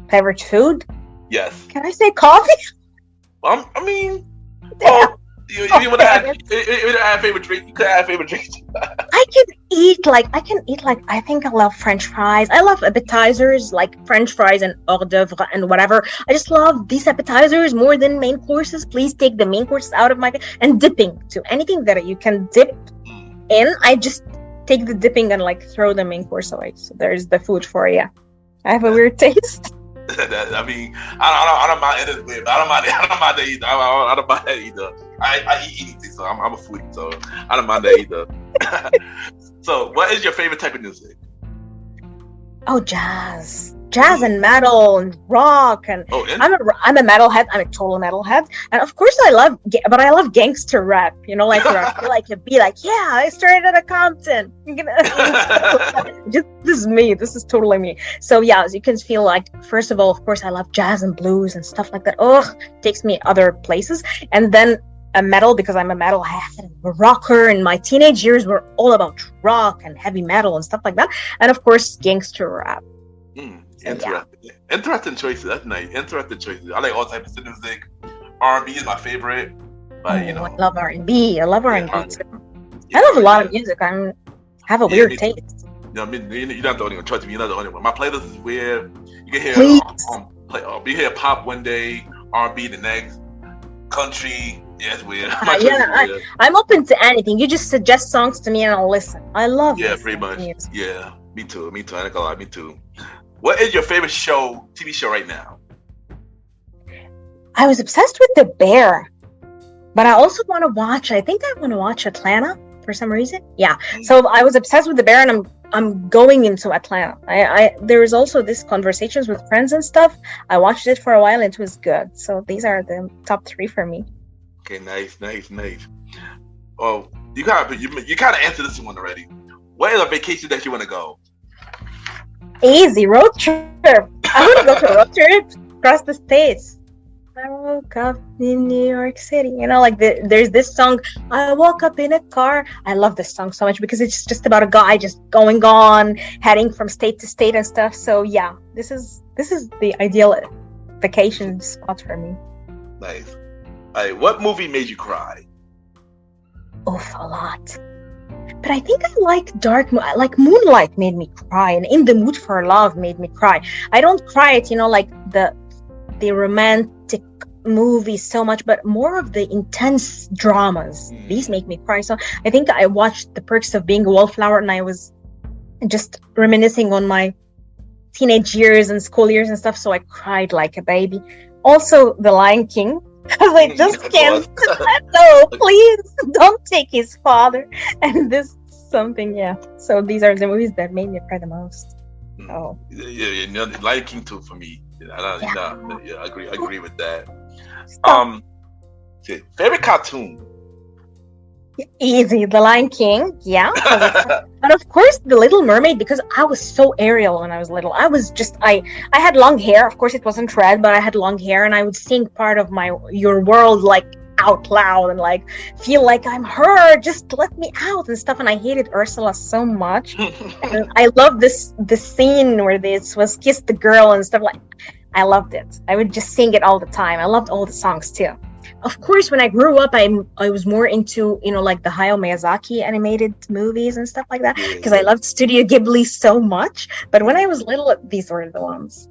Favorite food? Yes. Can I say coffee? I mean, Damn. you want to add favorite drink? You could add favorite drink. I can eat like, I think I love French fries. I love appetizers like French fries and hors d'oeuvre and whatever. I just love these appetizers more than main courses. Please take the main courses out of my, and dipping to anything that you can dip in. I just take the dipping and like throw the main course away. So there's the food for you. I have a weird taste. I mean, I don't mind it. I don't mind that either. I don't mind that either. I eat anything, so I'm a foodie, so I don't mind that either. So, what is your favorite type of music? Oh, jazz and metal and rock, and I'm a metalhead. I'm a total metalhead, and of course I love gangster rap. You know, like where I feel like it'd be like, yeah, I started at Compton. This is me. This is totally me. So yeah, as you can feel like, first of all, of course, I love jazz and blues and stuff like that. Takes me other places, and then a metal, because I'm a metalhead, a rocker, and my teenage years were all about rock and heavy metal and stuff like that, and of course, gangster rap. Interesting choices. That's nice. Interesting choices. I like all types of music. R&B is my favorite. But you know, I love R&B. I love R&B too. Yeah, I love a lot of music. I have a weird taste. You know, you're not the only one. Trust me, you're not the only one. My playlist is weird. You can hear you hear pop one day, R&B the next, country. Yeah, it's weird. Weird. I'm open to anything. You just suggest songs to me and I'll listen. I love. Yeah, pretty much. Music. Yeah, me too. I ain't gonna lie, me too. What is your favorite TV show right now? I was obsessed with The Bear, but I also want to watch. I think I want to watch Atlanta for some reason. Yeah. So I was obsessed with The Bear, and I'm going into Atlanta. There is also this Conversations with Friends and stuff. I watched it for a while and it was good. So these are the top 3 for me. Okay, nice. Oh, you kind of answered this one already. What is a vacation that you want to go? Easy road trip. I want to go to a road trip across the states. I woke up in New York City. You know, like there's this song, I woke up in a car. I love this song so much because it's just about a guy just going on, heading from state to state and stuff. So yeah, this is the ideal vacation spot for me. Nice. All right, what movie made you cry? Oof, a lot. But I think I like Moonlight made me cry, and In the Mood for Love made me cry. I don't cry at, like the romantic movies so much, but more of the intense dramas. These make me cry. So I think I watched The Perks of Being a Wallflower, and I was just reminiscing on my teenage years and school years and stuff. So I cried like a baby. Also, The Lion King. Because I just can't let go. Please don't take his father. And this something, yeah. So these are the movies that made me cry the most. Oh, yeah. Lion King too for me. I agree with that. Favorite cartoon? Easy, The Lion King, yeah. And of course, The Little Mermaid, because I was so Ariel when I was little. I had long hair. Of course, it wasn't red, but I had long hair, and I would sing part of your world like out loud and like feel like I'm her, just let me out and stuff. And I hated Ursula so much. And I love this scene where this was kiss the girl and stuff. Like, I loved it. I would just sing it all the time. I loved all the songs too. Of course, when I grew up, I was more into, like the Hayao Miyazaki animated movies and stuff like that, because I loved Studio Ghibli so much. But when I was little, these were the ones.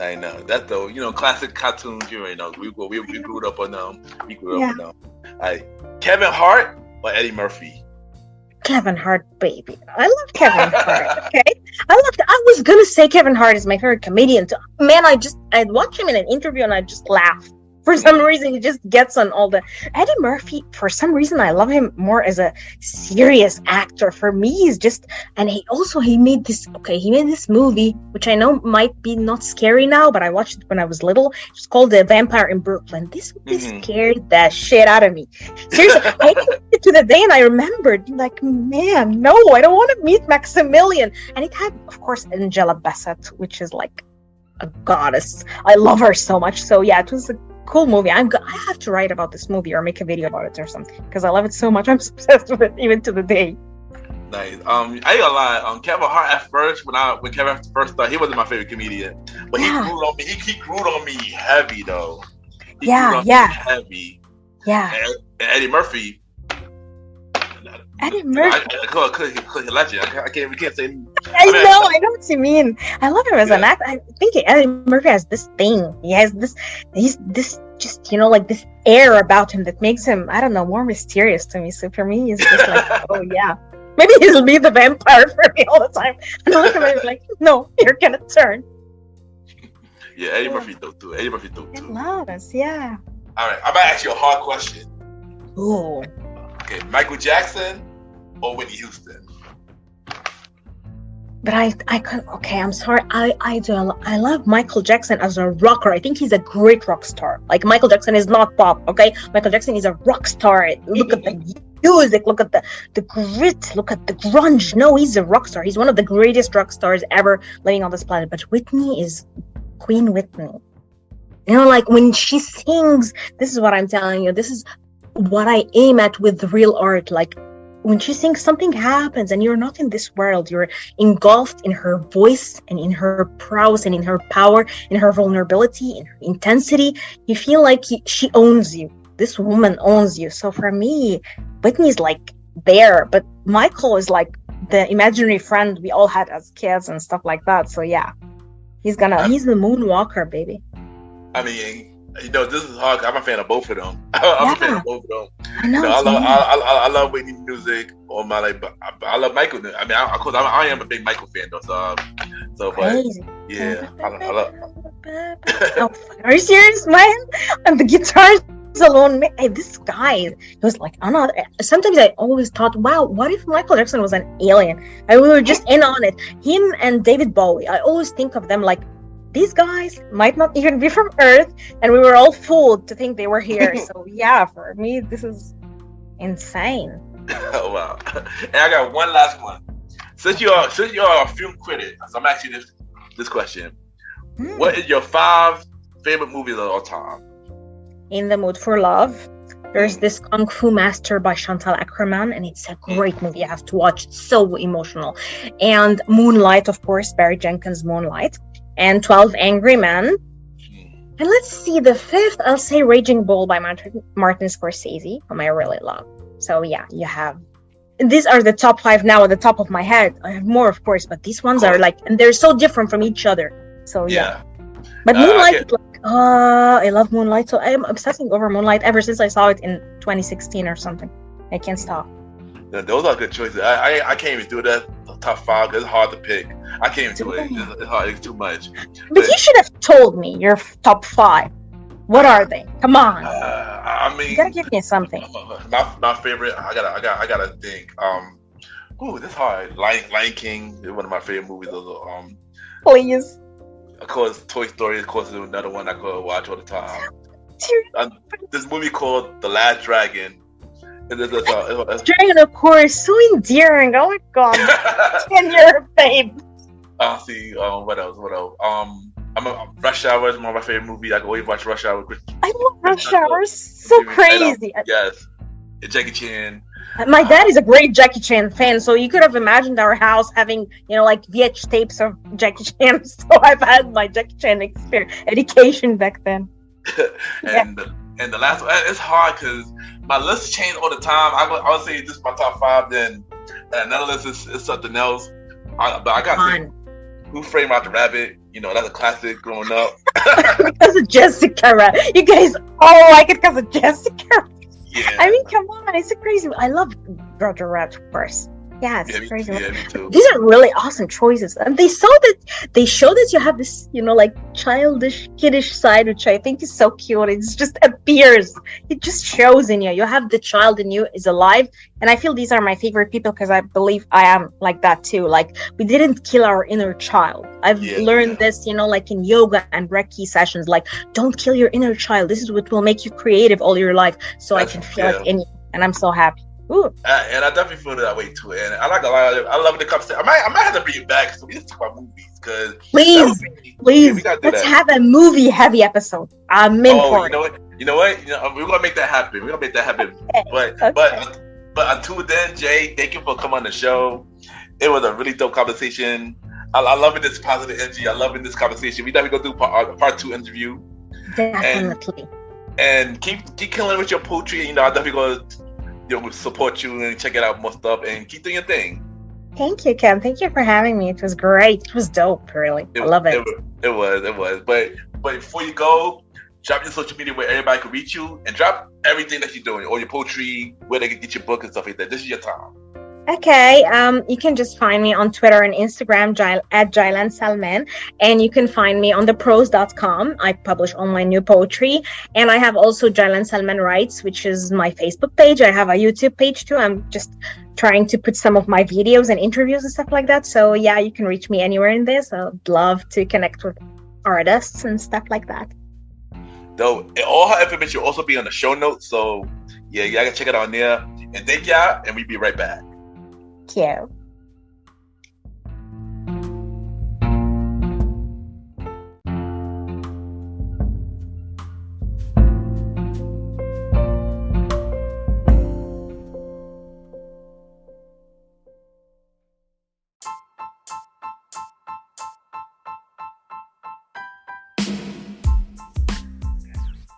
I know that though. Classic cartoons. You already know. We grew up on them. We grew up on them. Kevin Hart or Eddie Murphy? Kevin Hart, baby. I love Kevin Hart. Okay, I was gonna say Kevin Hart is my favorite comedian. Man, I'd watch him in an interview and I'd just laugh. For some reason, he just gets on all the... Eddie Murphy, for some reason, I love him more as a serious actor. For me, he's just... And he made this movie, which I know might be not scary now, but I watched it when I was little. It's called The Vampire in Brooklyn. This movie scared the shit out of me. Seriously, I watched it to the day and I remembered, like, man, no, I don't want to meet Maximilian. And it had, of course, Angela Bassett, which is like a goddess. I love her so much. So yeah, it was a cool movie. I have to write about this movie or make a video about it or something because I love it so much. I'm obsessed with it even to the day. Nice. I ain't gonna lie. Kevin Hart at first, when Kevin Hart first started, he wasn't my favorite comedian, but he grew on me. He grew on me heavy though. Heavy. Yeah. And Eddie Murphy. Eddie Murphy. Legend. We can't say. I know what you mean. I love him as an actor. I think Eddie Murphy has this thing. He has he's this just, like this air about him that makes him, I don't know, more mysterious to me. So for me, he's just like, oh yeah. Maybe he'll be the vampire for me all the time. And I look at him like, no, you're gonna turn. Yeah, Eddie Murphy dope too. I love us, yeah. All right, I'm gonna ask you a hard question. Ooh. Okay, Michael Jackson or Whitney Houston? But I'm sorry. I love Michael Jackson as a rocker. I think he's a great rock star. Like, Michael Jackson is not pop, okay? Michael Jackson is a rock star. Look at the music, look at the grit, look at the grunge. No, he's a rock star. He's one of the greatest rock stars ever living on this planet. But Whitney is Queen Whitney. Like, when she sings, this is what I'm telling you. This is what I aim at with real art. Like, when she sings, something happens and you're not in this world. You're engulfed in her voice and in her prowess and in her power, in her vulnerability, in her intensity. You feel like she owns you. This woman owns you. So for me, Whitney's like there, but Michael is like the imaginary friend we all had as kids and stuff like that. So yeah, he's the moonwalker, baby. I mean, this is hard. I'm a fan of both of them. I'm a fan of both of them. I know. I love Whitney music all my life, but I love Michael. I mean, of course, I am a big Michael fan though. So crazy. But yeah, I love. Oh, are you serious, man? And the guitars alone. This guy, he was like, sometimes I always thought, wow, what if Michael Jackson was an alien? And we were just in on it. Him and David Bowie. I always think of them like, these guys might not even be from Earth, and we were all fooled to think they were here. So yeah, for me, this is insane. Oh wow! And I got one last one. Since you're a film critic, so I'm asking you this question: What is your 5 favorite movies of all time? In the Mood for Love. There's this Kung Fu Master by Chantal Akerman, and it's a great movie. You have to watch. It's so emotional. And Moonlight, of course, Barry Jenkins' Moonlight. And 12 Angry Men. And let's see, the 5th, I'll say Raging Bull by Martin Scorsese, whom I really love. So yeah, you have... These are the top 5 now at the top of my head. I have more, of course, but these ones are like... And they're so different from each other. So yeah. But Moonlight, I love Moonlight. So I'm obsessing over Moonlight ever since I saw it in 2016 or something. I can't stop. Yeah, those are good choices. I can't even do that top 5 because it's hard to pick. I can't even do it. It's hard. It's too much. But you should have told me your top 5. What are they? Come on. I mean, you gotta give me something. My favorite. I gotta think. This hard. Lion King is one of my favorite movies. Please. Of course, Toy Story. Of course, is another one I could watch all the time. This movie called The Last Dragon. Dragon, of course, so endearing. Oh my god, 10-year babe. See, what else? Rush Hour is one of my favorite movies. I can always watch Rush Hour. I love Rush Hour. So crazy. Yes. And Jackie Chan. My dad is a great Jackie Chan fan, so you could have imagined our house having, like VH tapes of Jackie Chan. So I've had my Jackie Chan education back then. And the last one, it's hard because my list change all the time. I would say this is my top 5, then another list is something else. But I got to say, Who Framed Roger Rabbit? That's a classic growing up. Because of Jessica Rabbit. You guys all like it because of Jessica. Yeah. I mean, come on, it's a crazy. I love Roger Rabbit, of course. Yeah, it's crazy. Yeah, me too. These are really awesome choices, and they show that you have this, like childish, kiddish side, which I think is so cute. It just appears. It just shows in you. You have the child in you is alive, and I feel these are my favorite people because I believe I am like that too. Like we didn't kill our inner child. I've learned this, like in yoga and Reiki sessions. Like, don't kill your inner child. This is what will make you creative all your life. So I can feel it in you, and I'm so happy. Ooh. And I definitely feel that way too. And I like a lot of it. I love the conversation. I might have to bring it back so we just talk about movies because please, let's have a movie heavy episode. I'm in for it. You know what? We're gonna make that happen. Okay. But until then, Jay, thank you for coming on the show. It was a really dope conversation. I loving this positive energy. I loving this conversation. We definitely go do part 2 interview. Definitely. And keep killing with your poetry. I definitely gonna support you and check it out more stuff and keep doing your thing. Thank you, Ken. Thank you for having me. It was great. It was dope, really. I love it. It was. But before you go, drop your social media where everybody can reach you and drop everything that you're doing, all your poetry, where they can get your book and stuff like that. This is your time. Okay, you can just find me on Twitter and Instagram at Jaylan Salman, and you can find me on theprose.com. I publish all my new poetry, and I have also Jaylan Salman Writes, which is my Facebook page. I have a YouTube page too. I'm just trying to put some of my videos and interviews and stuff like that. So yeah, you can reach me anywhere in this. I'd love to connect with artists and stuff like that. Though all her information will also be on the show notes, so yeah, y'all can check it out there. And thank y'all, and we'll be right back. Thank you.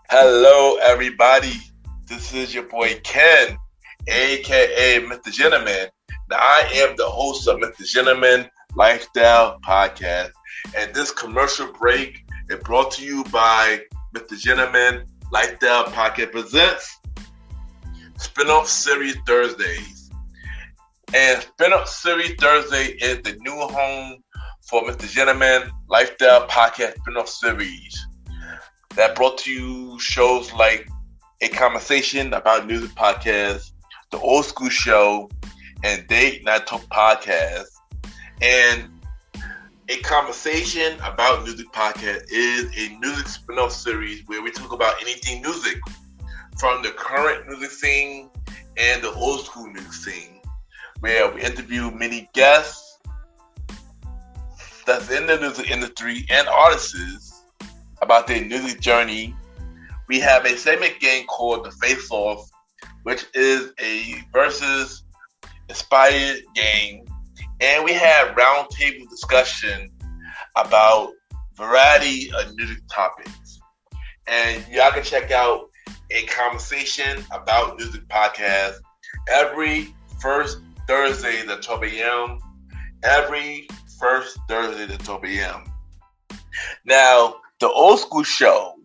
Hello, everybody. This is your boy Ken, aka MrGenetleman. Now, I am the host of MrGenetleman Lifestyle Podcast, and this commercial break is brought to you by MrGenetleman Lifestyle Podcast presents Spin-off Series Thursdays. And Spin-off Series Thursday is the new home for MrGenetleman Lifestyle Podcast Spin-off Series that brought to you shows like A Conversation About Music Podcast, The Old School Show, and Date Night Talk Podcast. And A Conversation About Music Podcast is a music spin-off series where we talk about anything music, from the current music scene and the old school music scene, where we interview many guests that's in the music industry and artists about their music journey. We have a segment game called The Face Off, which is a versus inspired game, and we have roundtable discussion about variety of music topics. And y'all can check out A Conversation About Music Podcast every first Thursday at 12 a.m. Every first Thursday at 12 a.m. Now, the Old School Show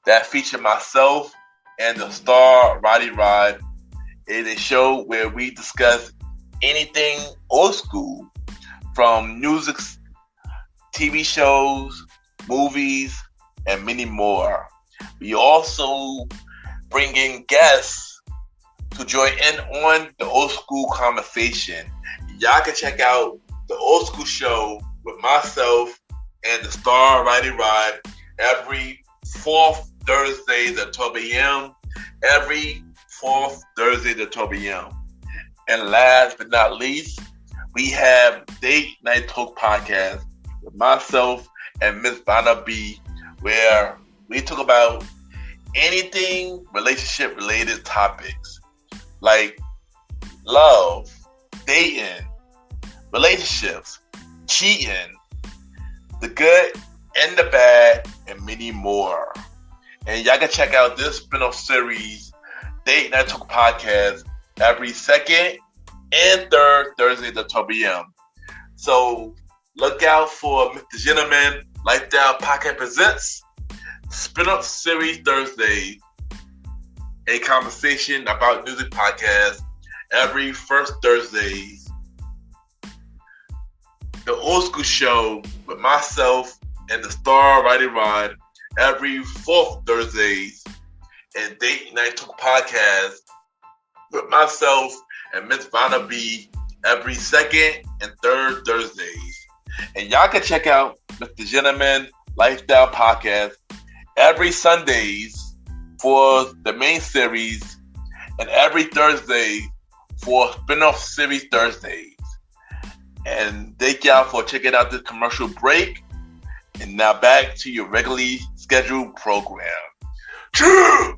that features myself and the star Roddy Rod is a show where we discuss anything old school, from music, TV shows, movies, and many more. We also bring in guests to join in on the old school conversation. Y'all can check out the Old School Show with myself and the star Roddy Rod every fourth Thursday at 12 a.m. Every fourth Thursday at 12 a.m. And last but not least, we have Date Night Talk Podcast with myself and Miss Vanna B, where we talk about anything relationship related topics like love, dating, relationships, cheating, the good and the bad, and many more. And y'all can check out this spin-off series, Date Night Talk Podcast, every second and third Thursday at 12 p.m. So look out for MrGenetleman Lifestyle Podcast Presents Spin-off Series Thursday, a conversation about music podcast every first Thursday. The Old School Show with myself and the Star Riding Rod every fourth Thursdays, and Date Night Talk Podcast with myself and Miss Vanna B every second and third Thursdays. And y'all can check out MrGenetleman Lifestyle Podcast every Sundays for the main series and every Thursday for spin-off series Thursdays. And thank y'all for checking out this commercial break. And now back to your regularly scheduled program. True!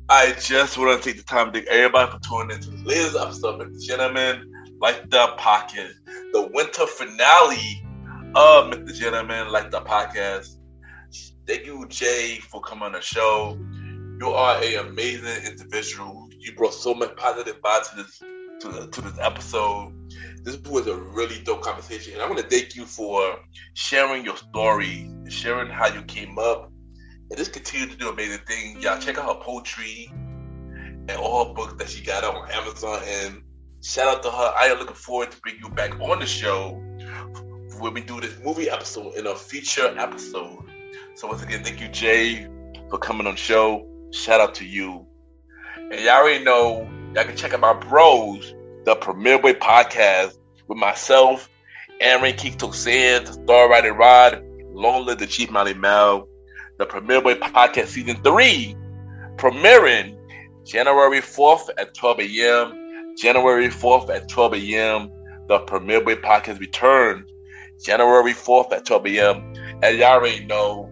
I just want to take the time to thank everybody for tuning into the latest episode of MrGenetleman Lifestyle Podcast, the winter finale of MrGenetleman Lifestyle Podcast. Thank you, Jay, for coming on the show. You are an amazing individual. You brought so much positive vibes to this episode. This was a really dope conversation, and I want to thank you for sharing your story, sharing how you came up. And just continue to do amazing things. Y'all check out her poetry and all her books that she got out on Amazon. And shout out to her. I am looking forward to bring you back on the show when we do this movie episode in a feature episode. So once again, thank you, Jay, for coming on the show. Shout out to you. And y'all already know, y'all can check out my bros, the Premier Boy Podcast, with myself, Aaron Keekto Sands, the Star Riding Rod, Long Live the Chief Molly Mal. The Premier Boy Podcast Season 3, premiering January 4th at 12 a.m. January 4th at 12 a.m. The Premier Boy Podcast returns January 4th at 12 a.m. And y'all already know,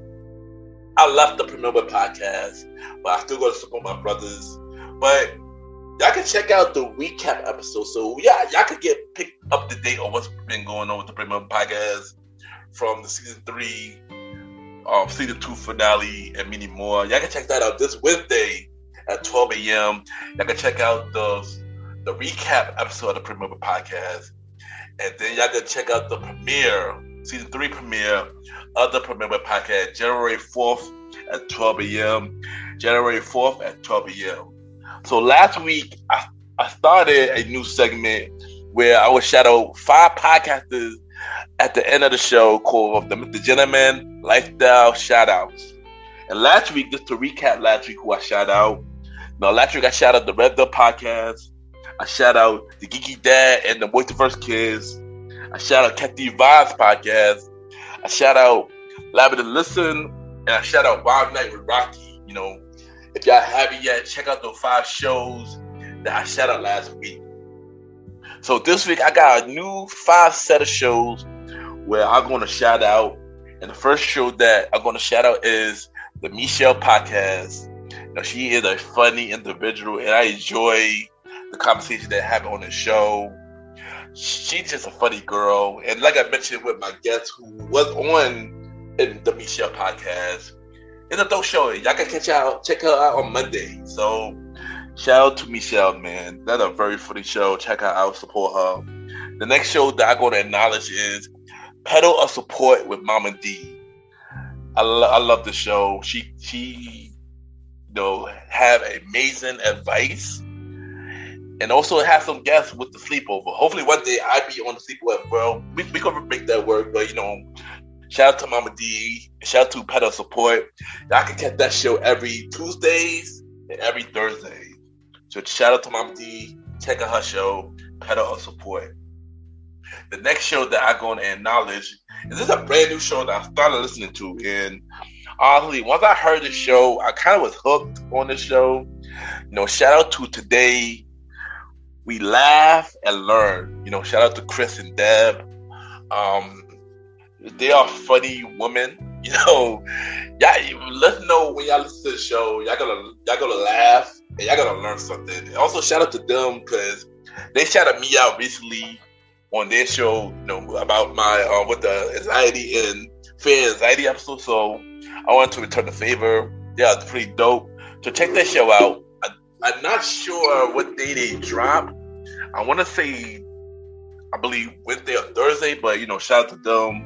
I left the Premier Boy Podcast, but I still got to support my brothers. But y'all can check out the recap episode. So yeah, y'all could get picked up to date on what's been going on with the Premier Boy Podcast from the Season 3, Season 2 finale, and many more. Y'all can check that out this Wednesday at 12 a.m. Y'all can check out the recap episode of the Premier Podcast. And then y'all can check out the Season 3 premiere of the Premier Podcast, January 4th at 12 a.m. January 4th at 12 a.m. So last week, I started a new segment where I would shout out 5 podcasters at the end of the show called the MrGenetleman Lifestyle Shoutouts. And last week, just to recap last week who I shout out. Now, last week I shout out the Red Dub Podcast. I shout out the Geeky Dad and the Boysterverse Kids. I shout out Kathy Vibes Podcast. I shout out Labrador Listen. And I shout out Wild Night with Rocky. You know, if y'all haven't yet, check out those 5 shows that I shout out last week. So this week I got a new 5 set of shows where I'm going to shout out. And the first show that I'm going to shout out is the Michelle Podcast. You know, she is a funny individual, and I enjoy the conversation that happened on the show. She's just a funny girl. And like I mentioned with my guest who was on in the Michelle Podcast, it's a dope show. Y'all can check her out on Monday. So shout out to Michelle, man. That's a very funny show. Check her out, support her. The next show that I'm going to acknowledge is Pedal of Support with Mama D. I love the show. She have amazing advice, and also have some guests with the sleepover. Hopefully one day I'll be on the sleepover as well. We can make that work, but shout out to Mama D. Shout out to Pedal Support. Y'all can catch that show every Tuesdays and every Thursday. So shout out to Mama D. Check out her show, Pedal of Support. The next show that I'm going to acknowledge is this a brand new show that I started listening to, and honestly, once I heard the show, I kind of was hooked on the show. Shout out to Today We Laugh and Learn. Shout out to Chris and Deb. They are funny women. Y'all let's know when y'all listen to the show, y'all gonna laugh and y'all gonna learn something. And also shout out to them because they shouted me out recently on their show, about my with the anxiety and fear anxiety episode. So I wanted to return the favor. Yeah, it's pretty dope. So check that show out. I'm not sure what day they drop. I want to say, I believe Wednesday or Thursday, but shout out to them.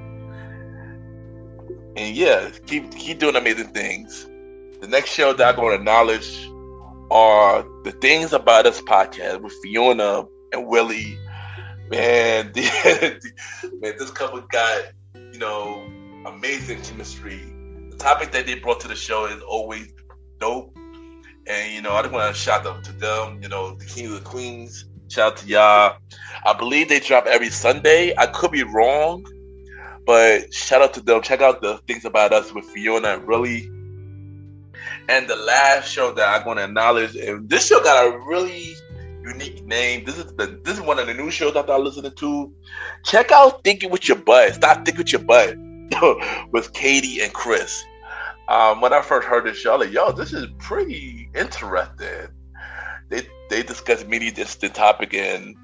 And yeah, keep doing amazing things. The next show that I'm going to acknowledge are the Things About Us podcast with Fiona and Willie. Man, this couple got, amazing chemistry. The topic that they brought to the show is always dope. And, I just want to shout out to them, the Kings and Queens. Shout out to y'all. I believe they drop every Sunday. I could be wrong, but shout out to them. Check out the Things About Us with Fiona and Willie. And the last show that I'm going to acknowledge, and this show got a really unique name. This is one of the new shows I started listening to. Check out Thinking With Your Butt. Stop Thinking With Your Butt with Katie and Chris. When I first heard this show, I was like, yo, this is pretty interesting. They discussed many distant topic, and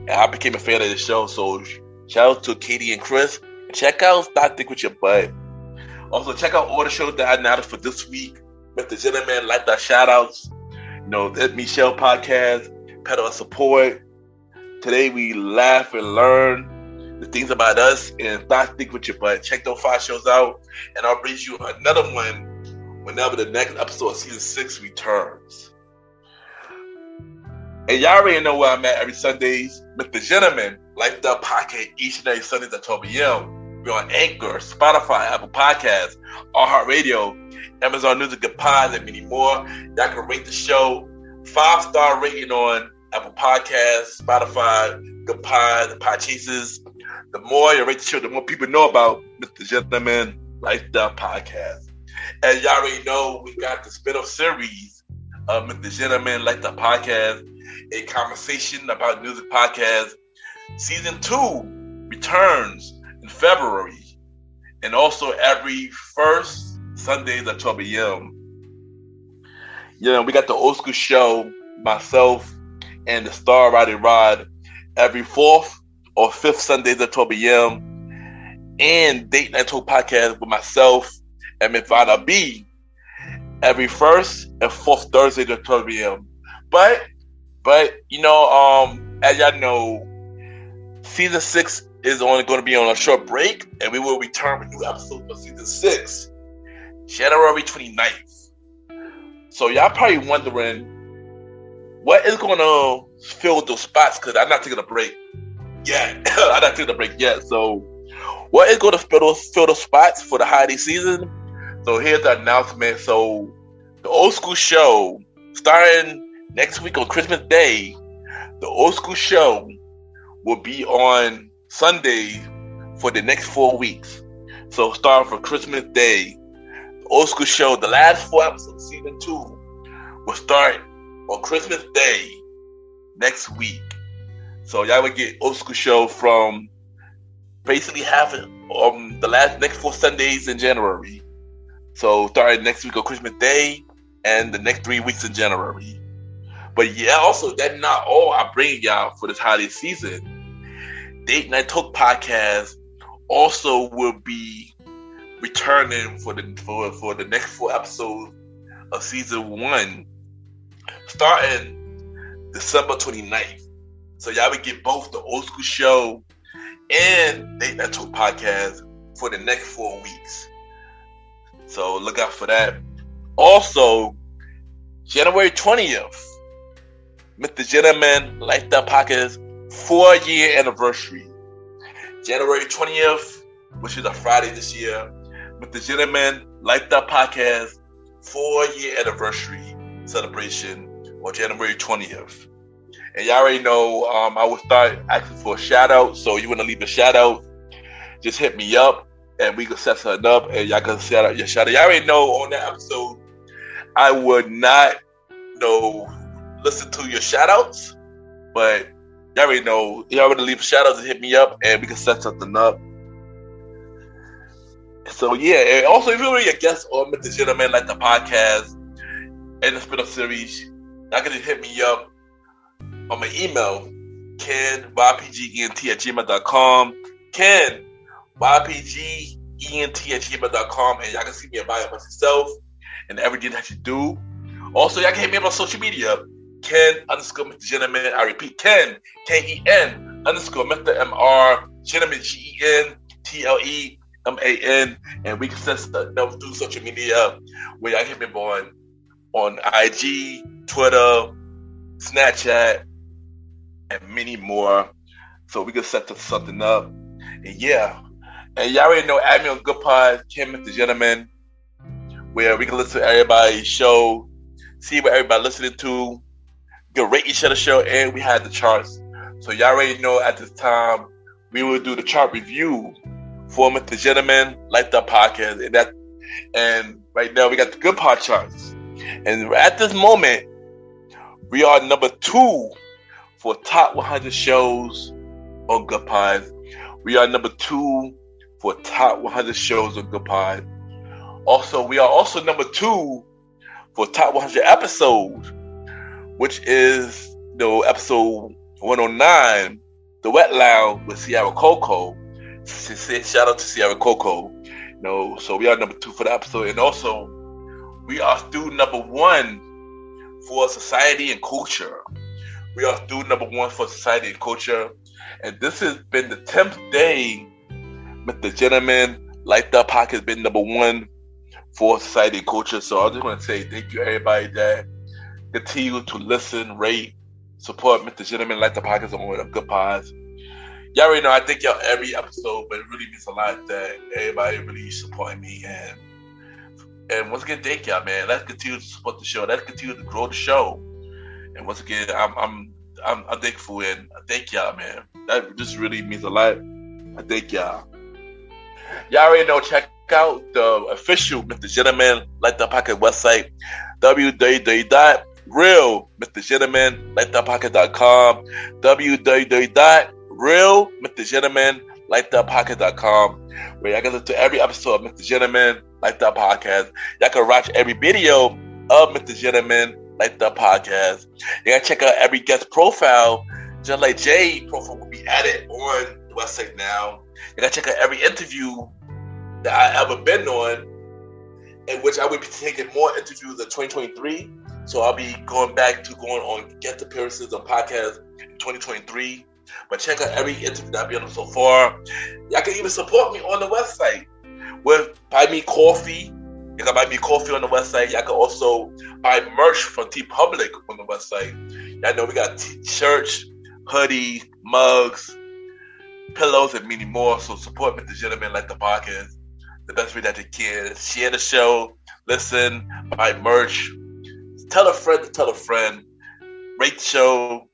I became a fan of the show. So shout out to Katie and Chris. Check out Stop Thinking With Your Butt. Also check out all the shows that I announced for this week. MrGenetleman, like that shout outs. That Michelle podcast, Pedal and Support. Today we laugh and learn the Things About Us and Stop Thinking With Your Butt. Check those 5 shows out, and I'll bring you another one whenever the next episode of season 6 returns. And y'all already know where I'm at every Sundays. MrGenetleman, Lifestyle Podcast, each and every Sundays at 12 p.m. We're on Anchor, Spotify, Apple Podcasts, iHeartRadio, Amazon Music and Pods, and many more. Y'all can rate the show 5-star rating on Apple Podcasts, Spotify, Good Pods, and Podchases. The more you rate the show, the more people know about MrGenetleman Lifestyle Podcast. As y'all already know, we got the spin-off series of MrGenetleman Lifestyle Podcast, a conversation about music podcast. Season 2 returns in February, and also every first Sundays at 12 a.m. We got the old school show, myself and the Star Riding Rod, every 4th or 5th Sundays at 12 a.m. And Date Night Talk podcast with myself and Mivana B every 1st and 4th Thursdays at 12 a.m. But as y'all know, season 6 is only going to be on a short break, and we will return with new episodes for season 6, January 29th. So y'all probably wondering what is going to fill those spots, because I'm not taking a break yet. So what is going to fill those spots for the holiday season? So here's the announcement. So the old school show, starting next week on Christmas Day, the old school show will be on Sunday for the next 4 weeks. So starting for Christmas Day, the old school show, the last 4 episodes of season 2 will start on Christmas Day next week. So y'all will get old school show from basically half the next 4 Sundays in January. So starting next week on Christmas Day and the next 3 weeks in January. But yeah, also that's not all I bring y'all for this holiday season. Date Night Talk podcast also will be returning for the next 4 episodes of season 1, starting December 29th. So y'all will get both the old school show and Date Night Talk podcast for the next 4 weeks. So look out for that. Also, January 20th, MrGenetleman Lifestyle Podcast 4-year anniversary. January 20th, which is a Friday this year, MrGenetleman Lifestyle Podcast 4-year anniversary celebration on January 20th. And y'all already know I will start asking for a shout out. So you want to leave a shout out, just hit me up and we can set something up, and y'all can shout out your shout out. Y'all already know on that episode, I would not, listen to your shout outs, but y'all already know. Y'all already leave shout outs and hit me up, and we can set something up. So yeah, and also if you're already a guest on MrGenetleman, like the podcast and the spin-off series, y'all can just hit me up on my email, kenYPGENT@gmail.com, kenYPGENT@gmail.com, and y'all can see me about myself and everything that you do. Also, y'all can hit me up on social media, Ken_MrGenetleman. I repeat, Ken, Ken_Mr. Gentleman, GENTLEMAN, and we can set stuff through social media where y'all can hit me on IG, Twitter, Snapchat, and many more. So we can set something up. And yeah. And y'all already know, add me on Good Pod, Ken MrGenetleman, where we can listen to everybody's show, see what everybody listening to, you can rate each other's show, and we had the charts. So y'all already know at this time we will do the chart review for MrGenetleman, like the podcast, and right now we got the Good Pod charts. And at this moment, we are number 2 for top 100 shows on Good Pod. We are number 2 for top 100 shows on Good Pod. Also, we are also number 2 for top 100 episodes, which is episode 109, The Wet Lounge with Sierra Coco. Shout out to Sierra Coco. So we are number 2 for the episode, and also we are still number 1 for society and culture. We are still number 1 for society and culture, and this has been the 10th day. MrGenetleman, like the podcast, has been number 1 for society and culture. So I just want to say thank you everybody that continue to listen, rate, support MrGenetleman, like the podcast on the Good Pods. Y'all already know I thank y'all every episode, but it really means a lot that everybody really supporting me, and once again, thank y'all, man. Let's continue to support the show. Let's continue to grow the show. And once again, I'm thankful, and I thank y'all, man. That just really means a lot. I thank y'all. Y'all already know, check out the official MrGenetleman, like the podcast website, www.realmrgentlemanlikethepodcast.com, www.realmrgentlemanlikethepodcast.com, where y'all can listen to every episode of MrGenetleman, like the podcast. Y'all can watch every video of MrGenetleman, like the podcast. You gotta check out every guest profile, just like Jay profile will be added on the website now. You gotta check out every interview that I ever been on, in which I will be taking more interviews in 2023. So I'll be going on guest appearances on podcasts in 2023. But check out every interview that I've been on so far. Y'all can even support me on the website with Buy Me Coffee. You can buy me coffee on the website. Y'all can also buy merch from TeePublic on the website. Y'all know we got t-shirts, hoodies, mugs, pillows, and many more. So support MrGenetleman, like the podcast, the best way that you can. Share the show, listen, buy merch, tell a friend to tell a friend, rate the show,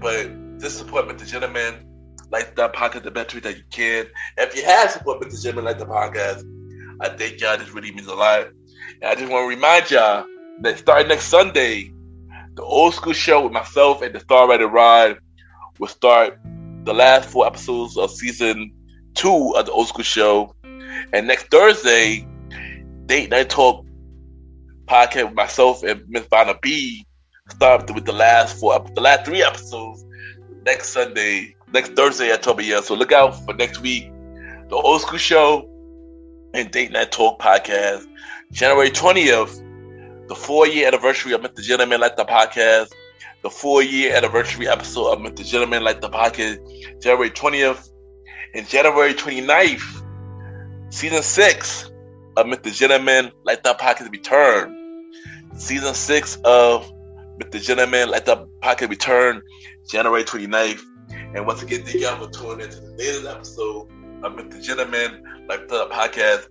but just support MrGenetleman, like the podcast, the best way that you can. And if you have support MrGenetleman, like the podcast, I think y'all, this really means a lot. And I just want to remind y'all that starting next Sunday, the Old School Show with myself and the Star Rider Rod will start the last 4 episodes of season 2 of the Old School Show. And next Thursday, Date Night Talk podcast with myself and Miss Vanna B start with the last 3 episodes next Thursday at 12 a.m. So look out for next week, the Old School Show and Date Night Talk podcast. January 20th, the 4-year anniversary of MrGenetleman, like the podcast. The 4-year anniversary episode of MrGenetleman, like the podcast, January 20th. And January 29th, season 6 of MrGenetleman, like the podcast return. Season 6 of MrGenetleman, like the podcast return, January 29th. And once again, thank y'all for tuning into the latest episode of MrGenetleman, like the podcast.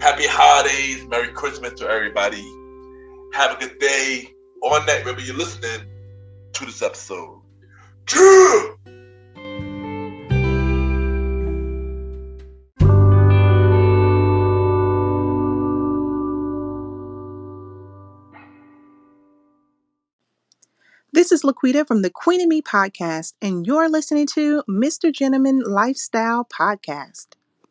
Happy holidays, Merry Christmas to everybody. Have a good day or night, wherever you're listening to this episode. This is Laquita from the Queen and Me podcast, and you're listening to Mr. Gentleman Lifestyle Podcast.